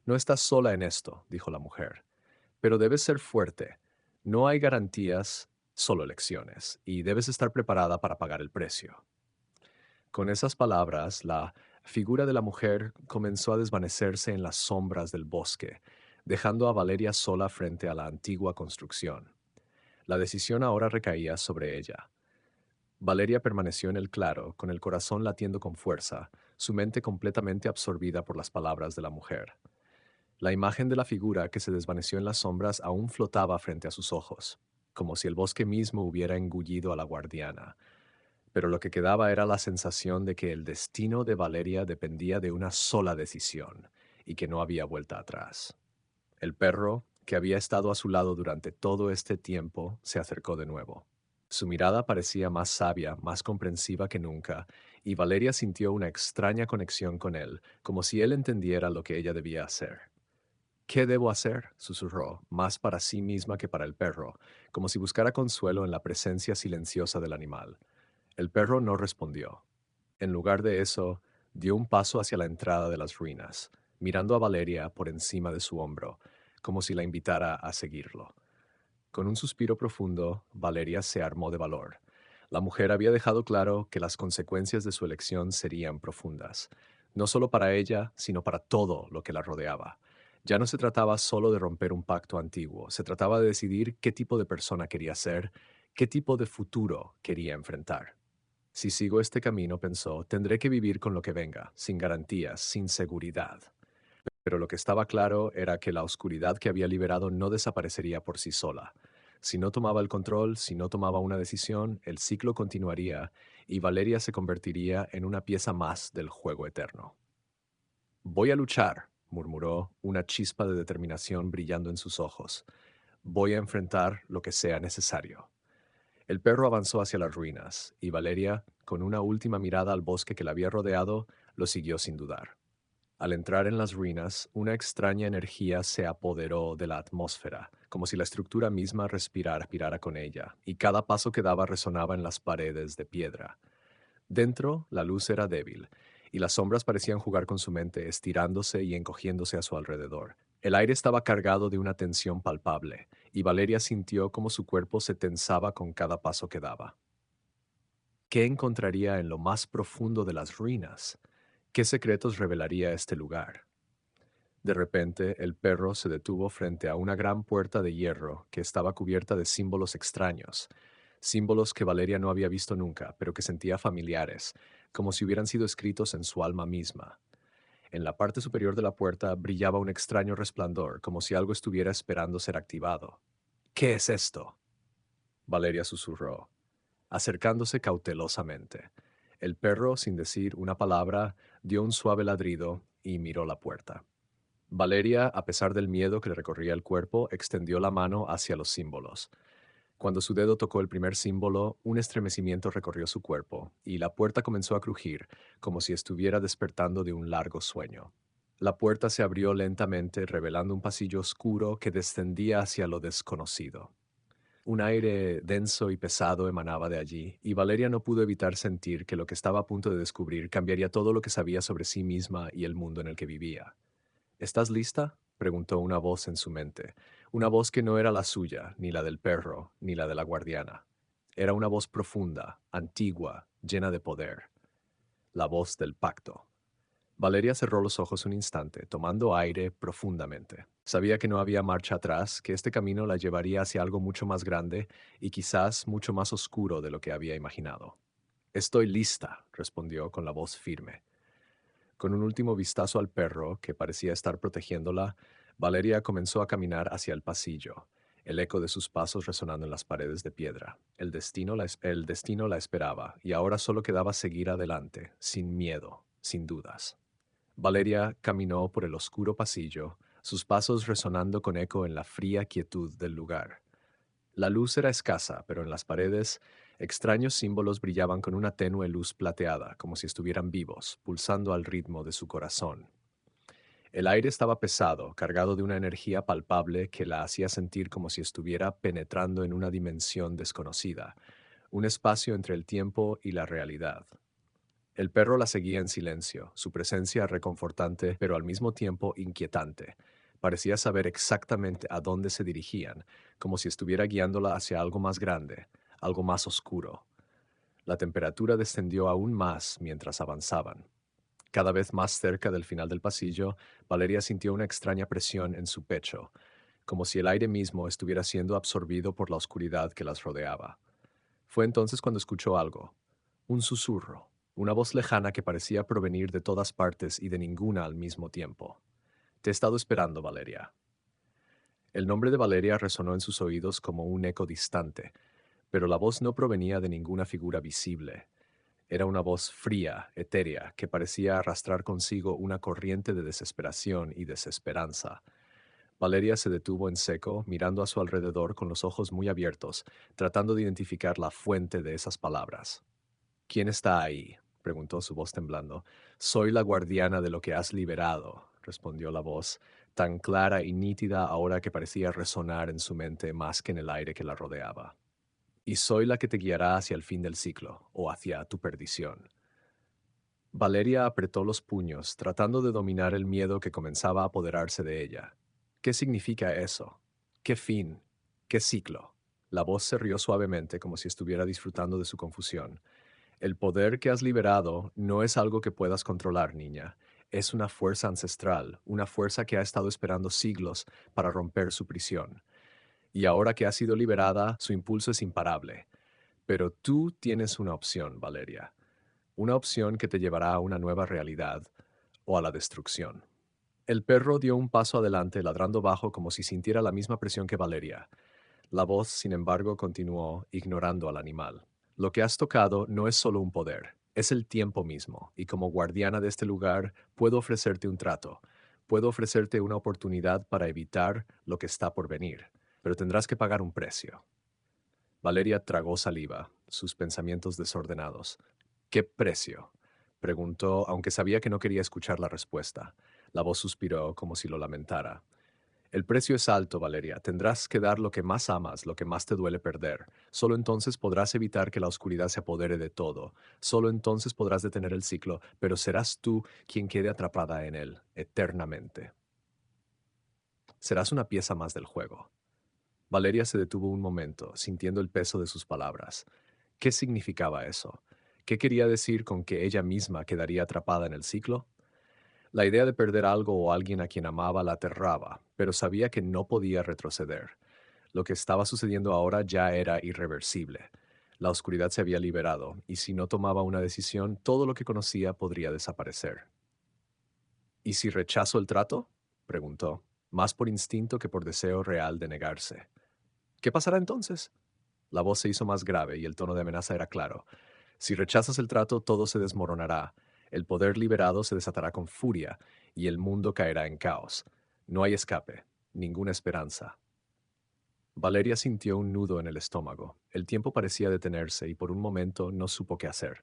No estás sola en esto, dijo la mujer, pero debes ser fuerte. No hay garantías, solo lecciones, y debes estar preparada para pagar el precio. Con esas palabras, la figura de la mujer comenzó a desvanecerse en las sombras del bosque, dejando a Valeria sola frente a la antigua construcción. La decisión ahora recaía sobre ella. Valeria permaneció en el claro, con el corazón latiendo con fuerza, su mente completamente absorbida por las palabras de la mujer. La imagen de la figura que se desvaneció en las sombras aún flotaba frente a sus ojos, como si el bosque mismo hubiera engullido a la guardiana, pero lo que quedaba era la sensación de que el destino de Valeria dependía de una sola decisión y que no había vuelta atrás. El perro, que había estado a su lado durante todo este tiempo, se acercó de nuevo. Su mirada parecía más sabia, más comprensiva que nunca, y Valeria sintió una extraña conexión con él, como si él entendiera lo que ella debía hacer. ¿Qué debo hacer?, susurró, más para sí misma que para el perro, como si buscara consuelo en la presencia silenciosa del animal. El perro no respondió. En lugar de eso, dio un paso hacia la entrada de las ruinas, mirando a Valeria por encima de su hombro, como si la invitara a seguirlo. Con un suspiro profundo, Valeria se armó de valor. La mujer había dejado claro que las consecuencias de su elección serían profundas, no solo para ella, sino para todo lo que la rodeaba. Ya no se trataba solo de romper un pacto antiguo, se trataba de decidir qué tipo de persona quería ser, qué tipo de futuro quería enfrentar. Si sigo este camino, pensó, tendré que vivir con lo que venga, sin garantías, sin seguridad. Pero lo que estaba claro era que la oscuridad que había liberado no desaparecería por sí sola. Si no tomaba el control, si no tomaba una decisión, el ciclo continuaría y Valeria se convertiría en una pieza más del juego eterno. Voy a luchar, murmuró, una chispa de determinación brillando en sus ojos. Voy a enfrentar lo que sea necesario. El perro avanzó hacia las ruinas, y Valeria, con una última mirada al bosque que la había rodeado, lo siguió sin dudar. Al entrar en las ruinas, una extraña energía se apoderó de la atmósfera, como si la estructura misma respirara con ella, y cada paso que daba resonaba en las paredes de piedra. Dentro, la luz era débil, y las sombras parecían jugar con su mente, estirándose y encogiéndose a su alrededor. El aire estaba cargado de una tensión palpable, y Valeria sintió cómo su cuerpo se tensaba con cada paso que daba. ¿Qué encontraría en lo más profundo de las ruinas? ¿Qué secretos revelaría este lugar? De repente, el perro se detuvo frente a una gran puerta de hierro que estaba cubierta de símbolos extraños, símbolos que Valeria no había visto nunca, pero que sentía familiares, como si hubieran sido escritos en su alma misma. En la parte superior de la puerta brillaba un extraño resplandor, como si algo estuviera esperando ser activado. ¿Qué es esto? Valeria susurró, acercándose cautelosamente. El perro, sin decir una palabra, dio un suave ladrido y miró la puerta. Valeria, a pesar del miedo que le recorría el cuerpo, extendió la mano hacia los símbolos. Cuando su dedo tocó el primer símbolo, un estremecimiento recorrió su cuerpo, y la puerta comenzó a crujir, como si estuviera despertando de un largo sueño. La puerta se abrió lentamente, revelando un pasillo oscuro que descendía hacia lo desconocido. Un aire denso y pesado emanaba de allí, y Valeria no pudo evitar sentir que lo que estaba a punto de descubrir cambiaría todo lo que sabía sobre sí misma y el mundo en el que vivía. ¿Estás lista? Preguntó una voz en su mente, una voz que no era la suya, ni la del perro, ni la de la guardiana. Era una voz profunda, antigua, llena de poder, la voz del pacto. Valeria cerró los ojos un instante, tomando aire profundamente. Sabía que no había marcha atrás, que este camino la llevaría hacia algo mucho más grande y quizás mucho más oscuro de lo que había imaginado. Estoy lista, respondió con la voz firme. Con un último vistazo al perro, que parecía estar protegiéndola, Valeria comenzó a caminar hacia el pasillo, el eco de sus pasos resonando en las paredes de piedra. El destino la esperaba, y ahora solo quedaba seguir adelante, sin miedo, sin dudas. Valeria caminó por el oscuro pasillo, sus pasos resonando con eco en la fría quietud del lugar. La luz era escasa, pero en las paredes extraños símbolos brillaban con una tenue luz plateada, como si estuvieran vivos, pulsando al ritmo de su corazón. El aire estaba pesado, cargado de una energía palpable que la hacía sentir como si estuviera penetrando en una dimensión desconocida, un espacio entre el tiempo y la realidad. El perro la seguía en silencio, su presencia reconfortante, pero al mismo tiempo inquietante. Parecía saber exactamente a dónde se dirigían, como si estuviera guiándola hacia algo más grande, algo más oscuro. La temperatura descendió aún más mientras avanzaban. Cada vez más cerca del final del pasillo, Valeria sintió una extraña presión en su pecho, como si el aire mismo estuviera siendo absorbido por la oscuridad que las rodeaba. Fue entonces cuando escuchó algo, un susurro, una voz lejana que parecía provenir de todas partes y de ninguna al mismo tiempo. Te he estado esperando, Valeria. El nombre de Valeria resonó en sus oídos como un eco distante, pero la voz no provenía de ninguna figura visible. Era una voz fría, etérea, que parecía arrastrar consigo una corriente de desesperación y desesperanza. Valeria se detuvo en seco, mirando a su alrededor con los ojos muy abiertos, tratando de identificar la fuente de esas palabras. ¿Quién está ahí? Preguntó su voz temblando. Soy la guardiana de lo que has liberado, respondió la voz, tan clara y nítida ahora que parecía resonar en su mente más que en el aire que la rodeaba. Y soy la que te guiará hacia el fin del ciclo, o hacia tu perdición. Valeria apretó los puños, tratando de dominar el miedo que comenzaba a apoderarse de ella. ¿Qué significa eso? ¿Qué fin? ¿Qué ciclo? La voz se rió suavemente como si estuviera disfrutando de su confusión. El poder que has liberado no es algo que puedas controlar, niña. Es una fuerza ancestral, una fuerza que ha estado esperando siglos para romper su prisión. Y ahora que ha sido liberada, su impulso es imparable. Pero tú tienes una opción, Valeria. Una opción que te llevará a una nueva realidad o a la destrucción. El perro dio un paso adelante, ladrando bajo como si sintiera la misma presión que Valeria. La voz, sin embargo, continuó, ignorando al animal. Lo que has tocado no es solo un poder, es el tiempo mismo, y como guardiana de este lugar, puedo ofrecerte un trato. Puedo ofrecerte una oportunidad para evitar lo que está por venir, pero tendrás que pagar un precio. Valeria tragó saliva, sus pensamientos desordenados. ¿Qué precio? Preguntó, aunque sabía que no quería escuchar la respuesta. La voz suspiró como si lo lamentara. El precio es alto, Valeria. Tendrás que dar lo que más amas, lo que más te duele perder. Solo entonces podrás evitar que la oscuridad se apodere de todo. Solo entonces podrás detener el ciclo, pero serás tú quien quede atrapada en él, eternamente. Serás una pieza más del juego. Valeria se detuvo un momento, sintiendo el peso de sus palabras. ¿Qué significaba eso? ¿Qué quería decir con que ella misma quedaría atrapada en el ciclo? La idea de perder algo o alguien a quien amaba la aterraba, pero sabía que no podía retroceder. Lo que estaba sucediendo ahora ya era irreversible. La oscuridad se había liberado, y si no tomaba una decisión, todo lo que conocía podría desaparecer. ¿Y si rechazo el trato? Preguntó, más por instinto que por deseo real de negarse. ¿Qué pasará entonces? La voz se hizo más grave y el tono de amenaza era claro. Si rechazas el trato, todo se desmoronará. El poder liberado se desatará con furia y el mundo caerá en caos. No hay escape, ninguna esperanza. Valeria sintió un nudo en el estómago. El tiempo parecía detenerse y por un momento no supo qué hacer.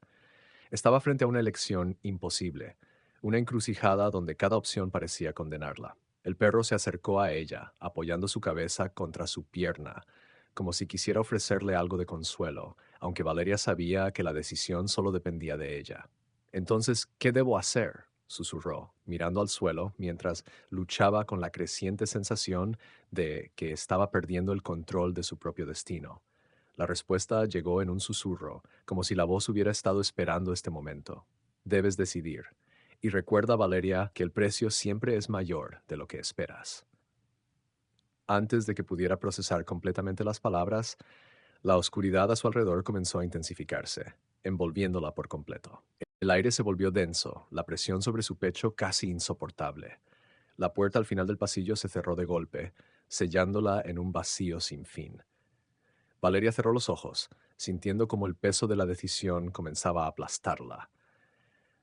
Estaba frente a una elección imposible, una encrucijada donde cada opción parecía condenarla. El perro se acercó a ella, apoyando su cabeza contra su pierna, como si quisiera ofrecerle algo de consuelo, aunque Valeria sabía que la decisión solo dependía de ella. Entonces, ¿qué debo hacer? Susurró, mirando al suelo mientras luchaba con la creciente sensación de que estaba perdiendo el control de su propio destino. La respuesta llegó en un susurro, como si la voz hubiera estado esperando este momento. Debes decidir. Y recuerda, Valeria, que el precio siempre es mayor de lo que esperas. Antes de que pudiera procesar completamente las palabras, la oscuridad a su alrededor comenzó a intensificarse, envolviéndola por completo. El aire se volvió denso, la presión sobre su pecho casi insoportable. La puerta al final del pasillo se cerró de golpe, sellándola en un vacío sin fin. Valeria cerró los ojos, sintiendo como el peso de la decisión comenzaba a aplastarla.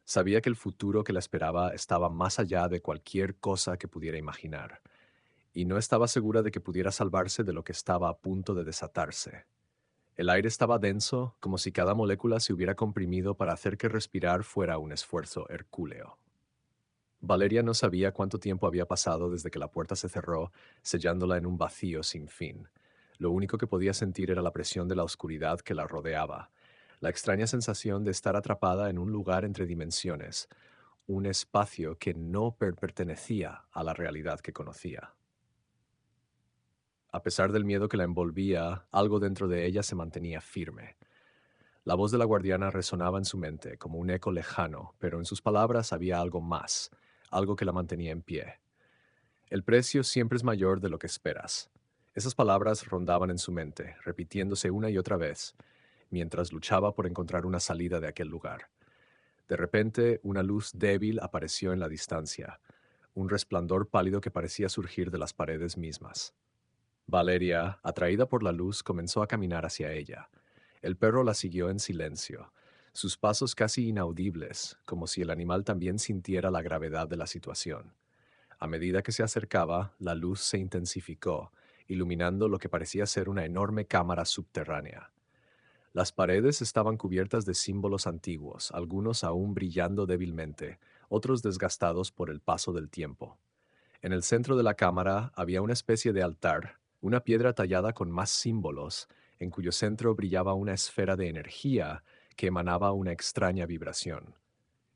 Sabía que el futuro que la esperaba estaba más allá de cualquier cosa que pudiera imaginar, y no estaba segura de que pudiera salvarse de lo que estaba a punto de desatarse. El aire estaba denso, como si cada molécula se hubiera comprimido para hacer que respirar fuera un esfuerzo hercúleo. Valeria no sabía cuánto tiempo había pasado desde que la puerta se cerró, sellándola en un vacío sin fin. Lo único que podía sentir era la presión de la oscuridad que la rodeaba, la extraña sensación de estar atrapada en un lugar entre dimensiones, un espacio que no pertenecía a la realidad que conocía. A pesar del miedo que la envolvía, algo dentro de ella se mantenía firme. La voz de la guardiana resonaba en su mente como un eco lejano, pero en sus palabras había algo más, algo que la mantenía en pie. El precio siempre es mayor de lo que esperas. Esas palabras rondaban en su mente, repitiéndose una y otra vez, mientras luchaba por encontrar una salida de aquel lugar. De repente, una luz débil apareció en la distancia, un resplandor pálido que parecía surgir de las paredes mismas. Valeria, atraída por la luz, comenzó a caminar hacia ella. El perro la siguió en silencio, sus pasos casi inaudibles, como si el animal también sintiera la gravedad de la situación. A medida que se acercaba, la luz se intensificó, iluminando lo que parecía ser una enorme cámara subterránea. Las paredes estaban cubiertas de símbolos antiguos, algunos aún brillando débilmente, otros desgastados por el paso del tiempo. En el centro de la cámara había una especie de altar, una piedra tallada con más símbolos, en cuyo centro brillaba una esfera de energía que emanaba una extraña vibración.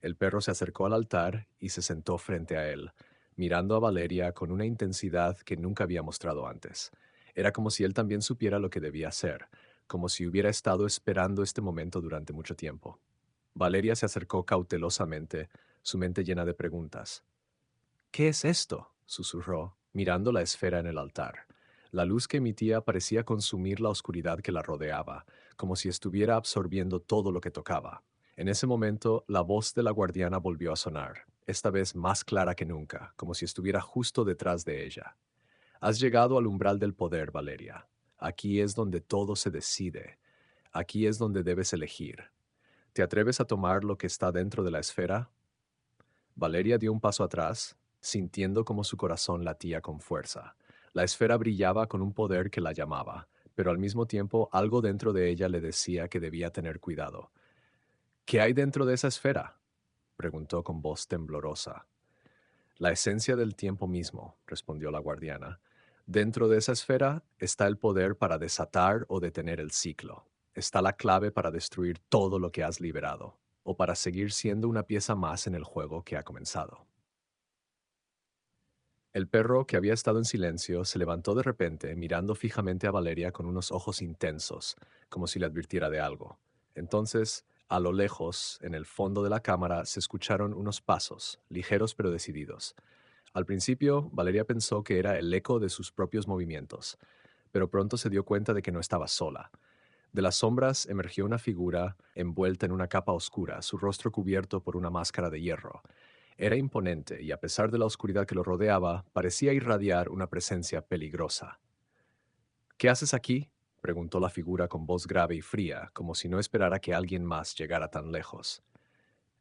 El perro se acercó al altar y se sentó frente a él, mirando a Valeria con una intensidad que nunca había mostrado antes. Era como si él también supiera lo que debía hacer, como si hubiera estado esperando este momento durante mucho tiempo. Valeria se acercó cautelosamente, su mente llena de preguntas. ¿Qué es esto? Susurró, mirando la esfera en el altar. La luz que emitía parecía consumir la oscuridad que la rodeaba, como si estuviera absorbiendo todo lo que tocaba. En ese momento, la voz de la guardiana volvió a sonar, esta vez más clara que nunca, como si estuviera justo detrás de ella. Has llegado al umbral del poder, Valeria. Aquí es donde todo se decide. Aquí es donde debes elegir. ¿Te atreves a tomar lo que está dentro de la esfera? Valeria dio un paso atrás, sintiendo como su corazón latía con fuerza. La esfera brillaba con un poder que la llamaba, pero al mismo tiempo algo dentro de ella le decía que debía tener cuidado. ¿Qué hay dentro de esa esfera? Preguntó con voz temblorosa. La esencia del tiempo mismo, respondió la guardiana. Dentro de esa esfera está el poder para desatar o detener el ciclo. Está la clave para destruir todo lo que has liberado, o para seguir siendo una pieza más en el juego que ha comenzado. El perro, que había estado en silencio, se levantó de repente, mirando fijamente a Valeria con unos ojos intensos, como si le advirtiera de algo. Entonces, A lo lejos, en el fondo de la cámara, se escucharon unos pasos, ligeros pero decididos. Al principio, Valeria pensó que era el eco de sus propios movimientos, pero pronto se dio cuenta de que no estaba sola. De las sombras emergió una figura envuelta en una capa oscura, su rostro cubierto por una máscara de hierro. Era imponente y, a pesar de la oscuridad que lo rodeaba, parecía irradiar una presencia peligrosa. ¿Qué haces aquí?, preguntó la figura con voz grave y fría, como si no esperara que alguien más llegara tan lejos.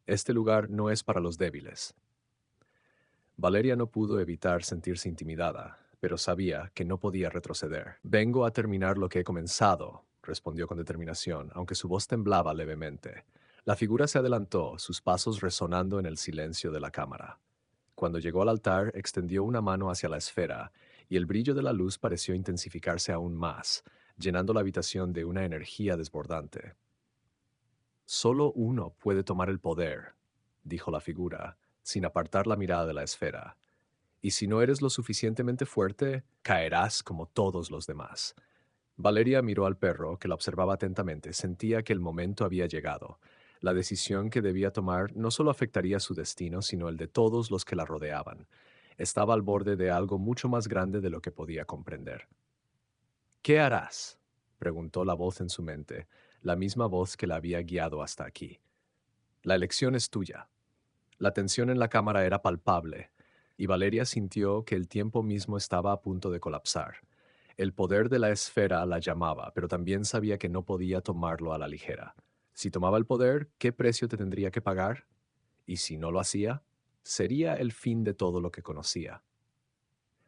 Este lugar no es para los débiles. Valeria no pudo evitar sentirse intimidada, pero sabía que no podía retroceder. Vengo a terminar lo que he comenzado, respondió con determinación, aunque su voz temblaba levemente. La figura se adelantó, sus pasos resonando en el silencio de la cámara. Cuando llegó al altar, extendió una mano hacia la esfera, y el brillo de la luz pareció intensificarse aún más, llenando la habitación de una energía desbordante. Solo uno puede tomar el poder, dijo la figura, sin apartar la mirada de la esfera. Y si no eres lo suficientemente fuerte, caerás como todos los demás. Valeria miró al perro, que la observaba atentamente. Sentía que el momento había llegado. La decisión que debía tomar no solo afectaría su destino, sino el de todos los que la rodeaban. Estaba al borde de algo mucho más grande de lo que podía comprender. ¿Qué harás?, preguntó la voz en su mente, la misma voz que la había guiado hasta aquí. La elección es tuya. La tensión en la cámara era palpable, y Valeria sintió que el tiempo mismo estaba a punto de colapsar. El poder de la esfera la llamaba, pero también sabía que no podía tomarlo a la ligera. Si tomaba el poder, ¿qué precio te tendría que pagar? Y si no lo hacía, sería el fin de todo lo que conocía.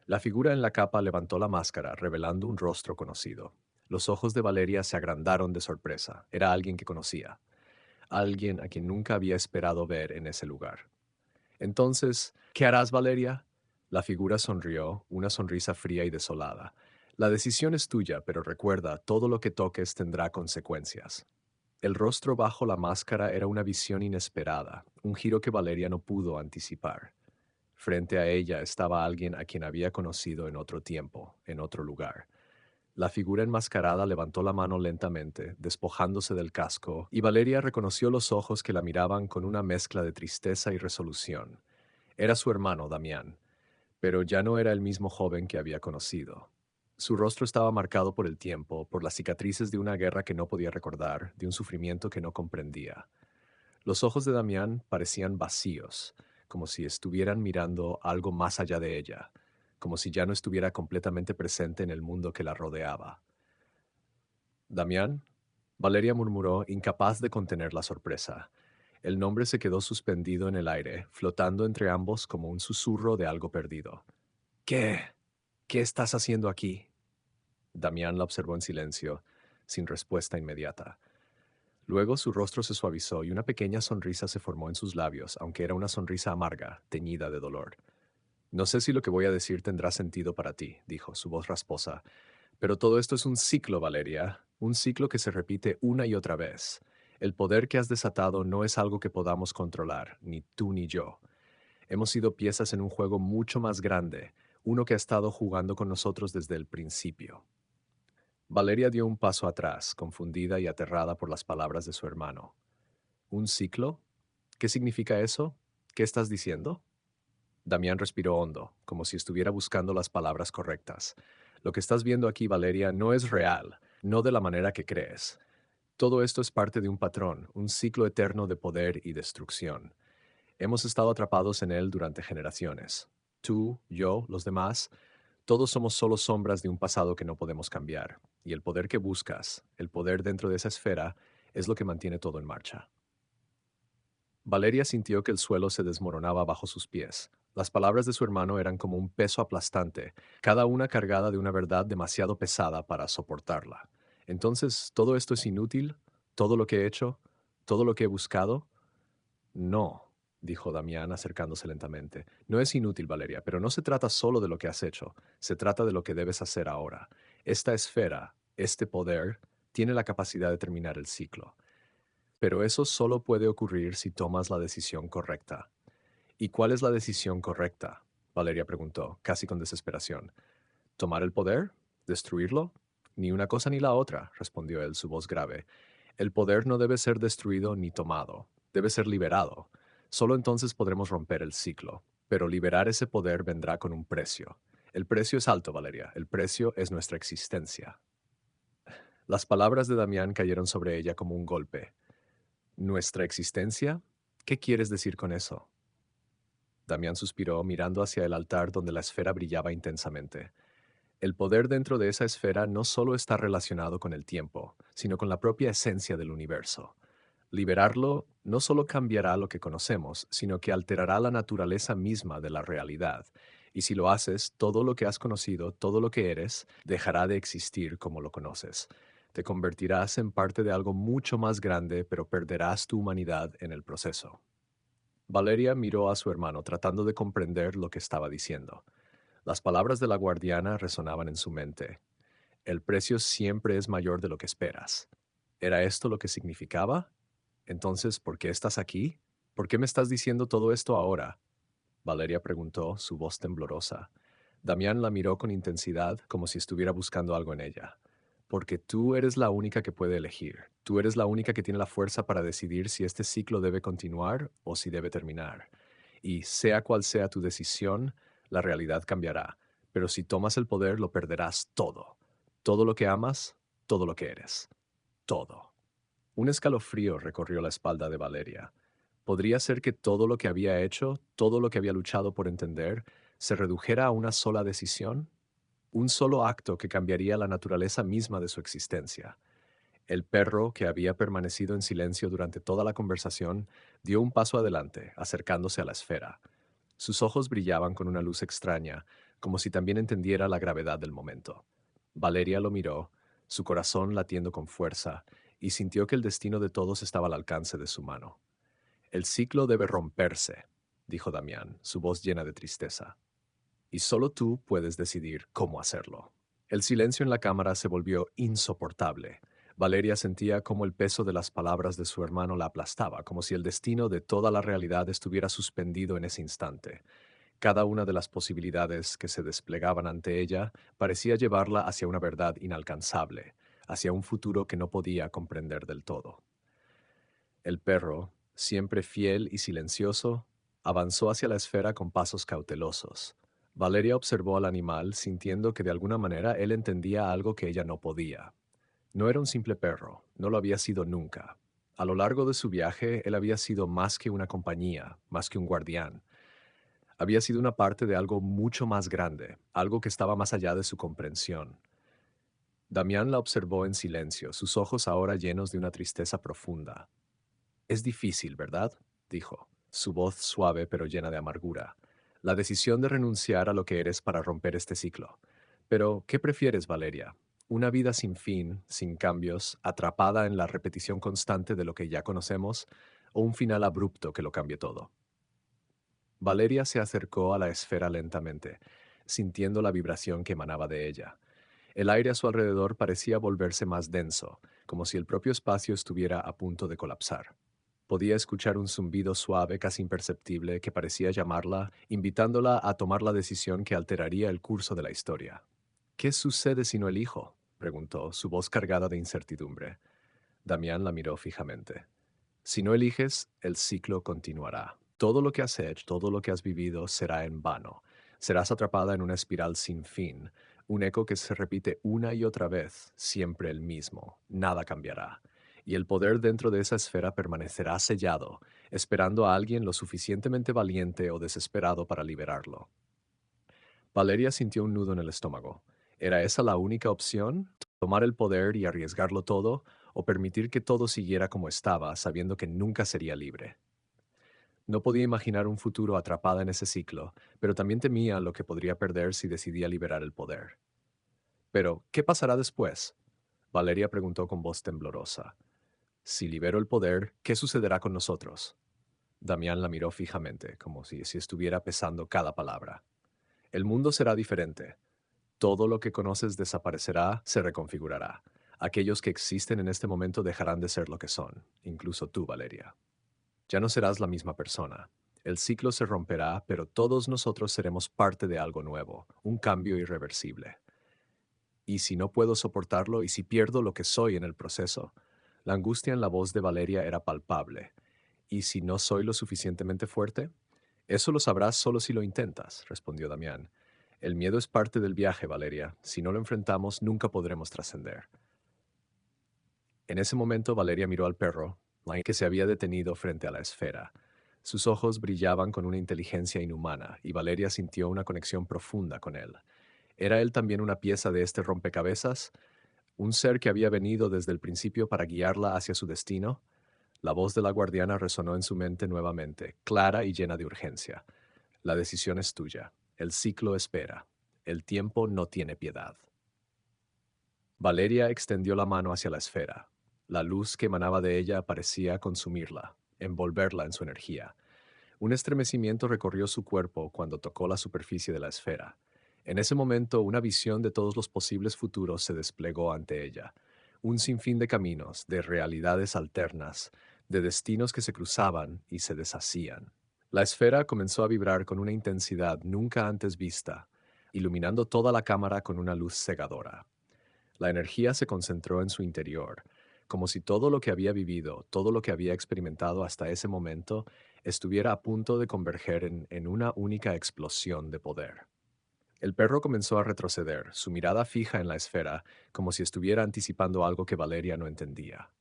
La figura en la capa levantó la máscara, revelando un rostro conocido. Los ojos de Valeria se agrandaron de sorpresa. Era alguien que conocía, alguien a quien nunca había esperado ver en ese lugar. Entonces, ¿qué harás, Valeria? La figura sonrió, una sonrisa fría y desolada. La decisión es tuya, pero recuerda, todo lo que toques tendrá consecuencias. El rostro bajo la máscara era una visión inesperada, un giro que Valeria no pudo anticipar. Frente a ella estaba alguien a quien había conocido en otro tiempo, en otro lugar. La figura enmascarada levantó la mano lentamente, despojándose del casco, y Valeria reconoció los ojos que la miraban con una mezcla de tristeza y resolución. Era su hermano, Damián, pero ya no era el mismo joven que había conocido. Su rostro estaba marcado por el tiempo, por las cicatrices de una guerra que no podía recordar, de un sufrimiento que no comprendía. Los ojos de Damián parecían vacíos, como si estuvieran mirando algo más allá de ella, como si ya no estuviera completamente presente en el mundo que la rodeaba. ¿Damián? Valeria murmuró, incapaz de contener la sorpresa. El nombre se quedó suspendido en el aire, flotando entre ambos como un susurro de algo perdido. ¿Qué? ¿Qué estás haciendo aquí? Damián la observó en silencio, sin respuesta inmediata. Luego su rostro se suavizó y una pequeña sonrisa se formó en sus labios, aunque era una sonrisa amarga, teñida de dolor. No sé si lo que voy a decir tendrá sentido para ti, dijo, su voz rasposa, pero todo esto es un ciclo, Valeria, un ciclo que se repite una y otra vez. El poder que has desatado no es algo que podamos controlar, ni tú ni yo. Hemos sido piezas en un juego mucho más grande, uno que ha estado jugando con nosotros desde el principio. Valeria dio un paso atrás, confundida y aterrada por las palabras de su hermano. ¿Un ciclo? ¿Qué significa eso? ¿Qué estás diciendo? Damián respiró hondo, como si estuviera buscando las palabras correctas. Lo que estás viendo aquí, Valeria, no es real, no de la manera que crees. Todo esto es parte de un patrón, un ciclo eterno de poder y destrucción. Hemos estado atrapados en él durante generaciones. Tú, yo, los demás, todos somos solo sombras de un pasado que no podemos cambiar. Y el poder que buscas, el poder dentro de esa esfera, es lo que mantiene todo en marcha. Valeria sintió que el suelo se desmoronaba bajo sus pies. Las palabras de su hermano eran como un peso aplastante, cada una cargada de una verdad demasiado pesada para soportarla. Entonces, ¿todo esto es inútil? ¿Todo lo que he hecho? ¿Todo lo que he buscado? No, dijo Damián acercándose lentamente. No es inútil, Valeria, pero no se trata solo de lo que has hecho, se trata de lo que debes hacer ahora. Esta esfera, este poder, tiene la capacidad de terminar el ciclo. Pero eso solo puede ocurrir si tomas la decisión correcta. ¿Y cuál es la decisión correcta?, Valeria preguntó, casi con desesperación. ¿Tomar el poder? ¿Destruirlo? Ni una cosa ni la otra, respondió él, su voz grave. El poder no debe ser destruido ni tomado, debe ser liberado. Solo entonces podremos romper el ciclo. Pero liberar ese poder vendrá con un precio. El precio es alto, Valeria. El precio es nuestra existencia. Las palabras de Damián cayeron sobre ella como un golpe. ¿Nuestra existencia? ¿Qué quieres decir con eso? Damián suspiró mirando hacia el altar donde la esfera brillaba intensamente. El poder dentro de esa esfera no solo está relacionado con el tiempo, sino con la propia esencia del universo. Liberarlo no solo cambiará lo que conocemos, sino que alterará la naturaleza misma de la realidad. Y si lo haces, todo lo que has conocido, todo lo que eres, dejará de existir como lo conoces. Te convertirás en parte de algo mucho más grande, pero perderás tu humanidad en el proceso. Valeria miró a su hermano tratando de comprender lo que estaba diciendo. Las palabras de la guardiana resonaban en su mente. El precio siempre es mayor de lo que esperas. ¿Era esto lo que significaba? Entonces, ¿por qué estás aquí? ¿Por qué me estás diciendo todo esto ahora? Valeria preguntó, su voz temblorosa. Damián la miró con intensidad, como si estuviera buscando algo en ella. Porque tú eres la única que puede elegir. Tú eres la única que tiene la fuerza para decidir si este ciclo debe continuar o si debe terminar. Y sea cual sea tu decisión, la realidad cambiará. Pero si tomas el poder, lo perderás todo. Todo lo que amas, todo lo que eres. Todo. Un escalofrío recorrió la espalda de Valeria. ¿Podría ser que todo lo que había hecho, todo lo que había luchado por entender, se redujera a una sola decisión? Un solo acto que cambiaría la naturaleza misma de su existencia. El perro, que había permanecido en silencio durante toda la conversación, dio un paso adelante, acercándose a la esfera. Sus ojos brillaban con una luz extraña, como si también entendiera la gravedad del momento. Valeria lo miró, su corazón latiendo con fuerza, y sintió que el destino de todos estaba al alcance de su mano. El ciclo debe romperse, dijo Damián, su voz llena de tristeza. Y solo tú puedes decidir cómo hacerlo. El silencio en la cámara se volvió insoportable. Valeria sentía cómo el peso de las palabras de su hermano la aplastaba, como si el destino de toda la realidad estuviera suspendido en ese instante. Cada una de las posibilidades que se desplegaban ante ella parecía llevarla hacia una verdad inalcanzable, hacia un futuro que no podía comprender del todo. El perro, siempre fiel y silencioso, avanzó hacia la esfera con pasos cautelosos. Valeria observó al animal, sintiendo que de alguna manera él entendía algo que ella no podía. No era un simple perro, no lo había sido nunca. A lo largo de su viaje, él había sido más que una compañía, más que un guardián. Había sido una parte de algo mucho más grande, algo que estaba más allá de su comprensión. Damián la observó en silencio, sus ojos ahora llenos de una tristeza profunda. Es difícil, ¿verdad? Dijo, su voz suave pero llena de amargura. La decisión de renunciar a lo que eres para romper este ciclo. Pero, ¿qué prefieres, Valeria? ¿Una vida sin fin, sin cambios, atrapada en la repetición constante de lo que ya conocemos, o un final abrupto que lo cambie todo? Valeria se acercó a la esfera lentamente, sintiendo la vibración que emanaba de ella. El aire a su alrededor parecía volverse más denso, como si el propio espacio estuviera a punto de colapsar. Podía escuchar un zumbido suave, casi imperceptible, que parecía llamarla, invitándola a tomar la decisión que alteraría el curso de la historia. ¿Qué sucede si no elijo? Preguntó, su voz cargada de incertidumbre. Damián la miró fijamente. Si no eliges, el ciclo continuará. Todo lo que has hecho, todo lo que has vivido será en vano. Serás atrapada en una espiral sin fin, un eco que se repite una y otra vez, siempre el mismo. Nada cambiará. Y el poder dentro de esa esfera permanecerá sellado, esperando a alguien lo suficientemente valiente o desesperado para liberarlo. Valeria sintió un nudo en el estómago. ¿Era esa la única opción? ¿Tomar el poder y arriesgarlo todo, o permitir que todo siguiera como estaba, sabiendo que nunca sería libre? No podía imaginar un futuro atrapada en ese ciclo, pero también temía lo que podría perder si decidía liberar el poder. Pero, ¿qué pasará después? Valeria preguntó con voz temblorosa. Si libero el poder, ¿qué sucederá con nosotros? Damián la miró fijamente, como si estuviera pesando cada palabra. El mundo será diferente. Todo lo que conoces desaparecerá, se reconfigurará. Aquellos que existen en este momento dejarán de ser lo que son, incluso tú, Valeria. Ya no serás la misma persona. El ciclo se romperá, pero todos nosotros seremos parte de algo nuevo, un cambio irreversible. ¿Y si no puedo soportarlo y si pierdo lo que soy en el proceso? La angustia en la voz de Valeria era palpable. ¿Y si no soy lo suficientemente fuerte? Eso lo sabrás solo si lo intentas, respondió Damián. El miedo es parte del viaje, Valeria. Si no lo enfrentamos, nunca podremos trascender. En ese momento Valeria miró al perro, que se había detenido frente a la esfera. Sus ojos brillaban con una inteligencia inhumana, y Valeria sintió una conexión profunda con él. ¿Era él también una pieza de este rompecabezas? ¿Un ser que había venido desde el principio para guiarla hacia su destino? La voz de la guardiana resonó en su mente nuevamente, clara y llena de urgencia. La decisión es tuya. El ciclo espera. El tiempo no tiene piedad. Valeria extendió la mano hacia la esfera. La luz que emanaba de ella parecía consumirla, envolverla en su energía. Un estremecimiento recorrió su cuerpo cuando tocó la superficie de la esfera. En ese momento, una visión de todos los posibles futuros se desplegó ante ella. Un sinfín de caminos, de realidades alternas, de destinos que se cruzaban y se deshacían. La esfera comenzó a vibrar con una intensidad nunca antes vista, iluminando toda la cámara con una luz cegadora. La energía se concentró en su interior, como si todo lo que había vivido, todo lo que había experimentado hasta ese momento, estuviera a punto de converger en una única explosión de poder. El perro comenzó a retroceder, su mirada fija en la esfera, como si estuviera anticipando algo que Valeria no entendía.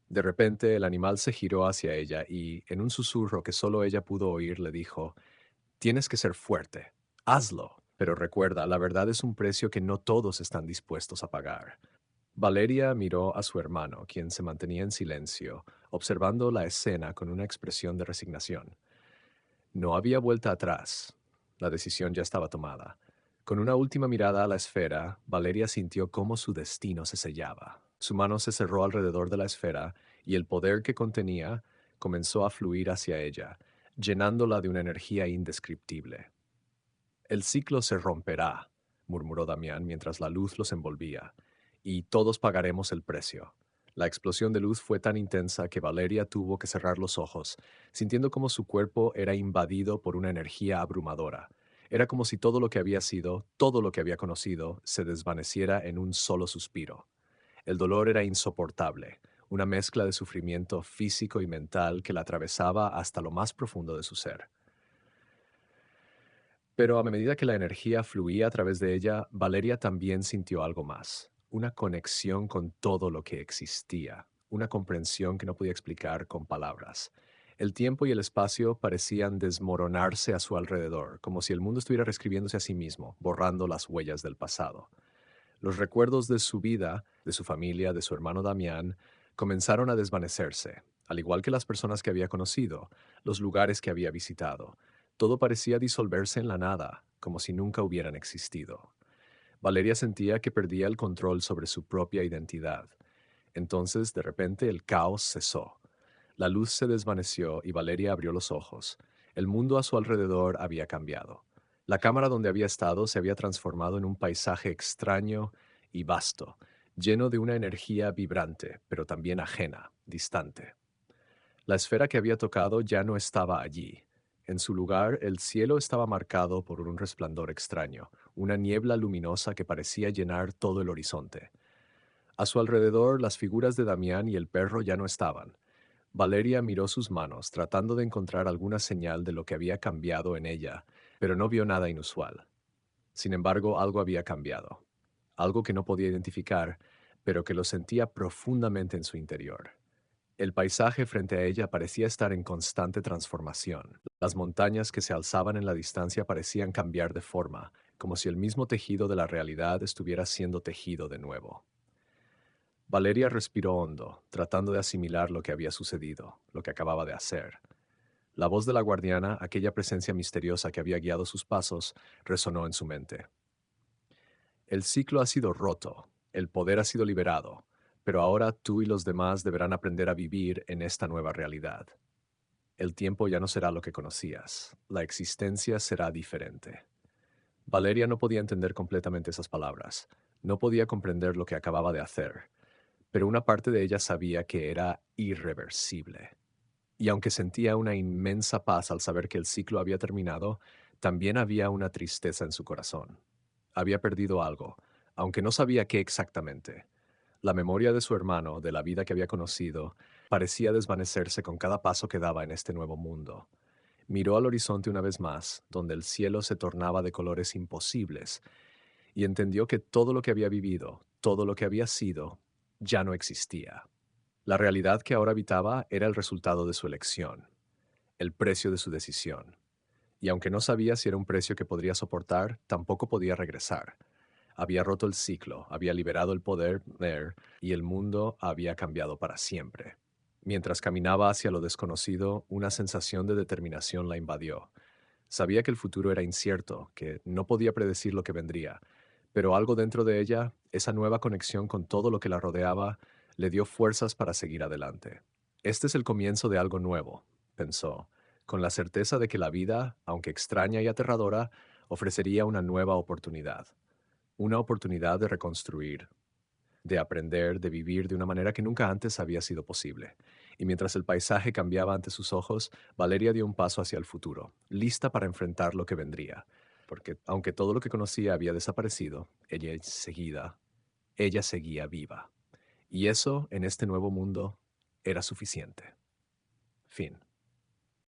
De repente, el animal se giró hacia ella y, en un susurro que solo ella pudo oír, le dijo: Tienes que ser fuerte. Hazlo. Pero recuerda, la verdad es un precio que no todos están dispuestos a pagar. Valeria miró a su hermano, quien se mantenía en silencio, observando la escena con una expresión de resignación. No había vuelta atrás. La decisión ya estaba tomada. Con una última mirada a la esfera, Valeria sintió cómo su destino se sellaba. Su mano se cerró alrededor de la esfera y el poder que contenía comenzó a fluir hacia ella, llenándola de una energía indescriptible. El ciclo se romperá, murmuró Damián mientras la luz los envolvía, y todos pagaremos el precio. La explosión de luz fue tan intensa que Valeria tuvo que cerrar los ojos, sintiendo como su cuerpo era invadido por una energía abrumadora. Era como si todo lo que había sido, todo lo que había conocido, se desvaneciera en un solo suspiro. El dolor era insoportable, una mezcla de sufrimiento físico y mental que la atravesaba hasta lo más profundo de su ser. Pero a medida que la energía fluía a través de ella, Valeria también sintió algo más, una conexión con todo lo que existía, una comprensión que no podía explicar con palabras. El tiempo y el espacio parecían desmoronarse a su alrededor, como si el mundo estuviera reescribiéndose a sí mismo, borrando las huellas del pasado. Los recuerdos de su vida, de su familia, de su hermano Damián, comenzaron a desvanecerse, al igual que las personas que había conocido, los lugares que había visitado. Todo parecía disolverse en la nada, como si nunca hubieran existido. Valeria sentía que perdía el control sobre su propia identidad. Entonces, de repente, el caos cesó. La luz se desvaneció y Valeria abrió los ojos. El mundo a su alrededor había cambiado. La cámara donde había estado se había transformado en un paisaje extraño y vasto, lleno de una energía vibrante, pero también ajena, distante. La esfera que había tocado ya no estaba allí. En su lugar, el cielo estaba marcado por un resplandor extraño, una niebla luminosa que parecía llenar todo el horizonte. A su alrededor, las figuras de Damián y el perro ya no estaban. Valeria miró sus manos, tratando de encontrar alguna señal de lo que había cambiado en ella, pero no vio nada inusual. Sin embargo, algo había cambiado, algo que no podía identificar, pero que lo sentía profundamente en su interior. El paisaje frente a ella parecía estar en constante transformación. Las montañas que se alzaban en la distancia parecían cambiar de forma, como si el mismo tejido de la realidad estuviera siendo tejido de nuevo. Valeria respiró hondo, tratando de asimilar lo que había sucedido, lo que acababa de hacer. La voz de la guardiana, aquella presencia misteriosa que había guiado sus pasos, resonó en su mente. El ciclo ha sido roto, el poder ha sido liberado, pero ahora tú y los demás deberán aprender a vivir en esta nueva realidad. El tiempo ya no será lo que conocías, la existencia será diferente. Valeria no podía entender completamente esas palabras, no podía comprender lo que acababa de hacer, pero una parte de ella sabía que era irreversible. Y aunque sentía una inmensa paz al saber que el ciclo había terminado, también había una tristeza en su corazón. Había perdido algo, aunque no sabía qué exactamente. La memoria de su hermano, de la vida que había conocido, parecía desvanecerse con cada paso que daba en este nuevo mundo. Miró al horizonte una vez más, donde el cielo se tornaba de colores imposibles, y entendió que todo lo que había vivido, todo lo que había sido, ya no existía. La realidad que ahora habitaba era el resultado de su elección, el precio de su decisión. Y aunque no sabía si era un precio que podría soportar, tampoco podía regresar. Había roto el ciclo, había liberado el poder y el mundo había cambiado para siempre. Mientras caminaba hacia lo desconocido, una sensación de determinación la invadió. Sabía que el futuro era incierto, que no podía predecir lo que vendría, pero algo dentro de ella, esa nueva conexión con todo lo que la rodeaba, le dio fuerzas para seguir adelante. Este es el comienzo de algo nuevo, pensó, con la certeza de que la vida, aunque extraña y aterradora, ofrecería una nueva oportunidad. Una oportunidad de reconstruir, de aprender, de vivir de una manera que nunca antes había sido posible. Y mientras el paisaje cambiaba ante sus ojos, Valeria dio un paso hacia el futuro, lista para enfrentar lo que vendría. Porque aunque todo lo que conocía había desaparecido, ella seguía viva. Y eso, en este nuevo mundo, era suficiente. Fin.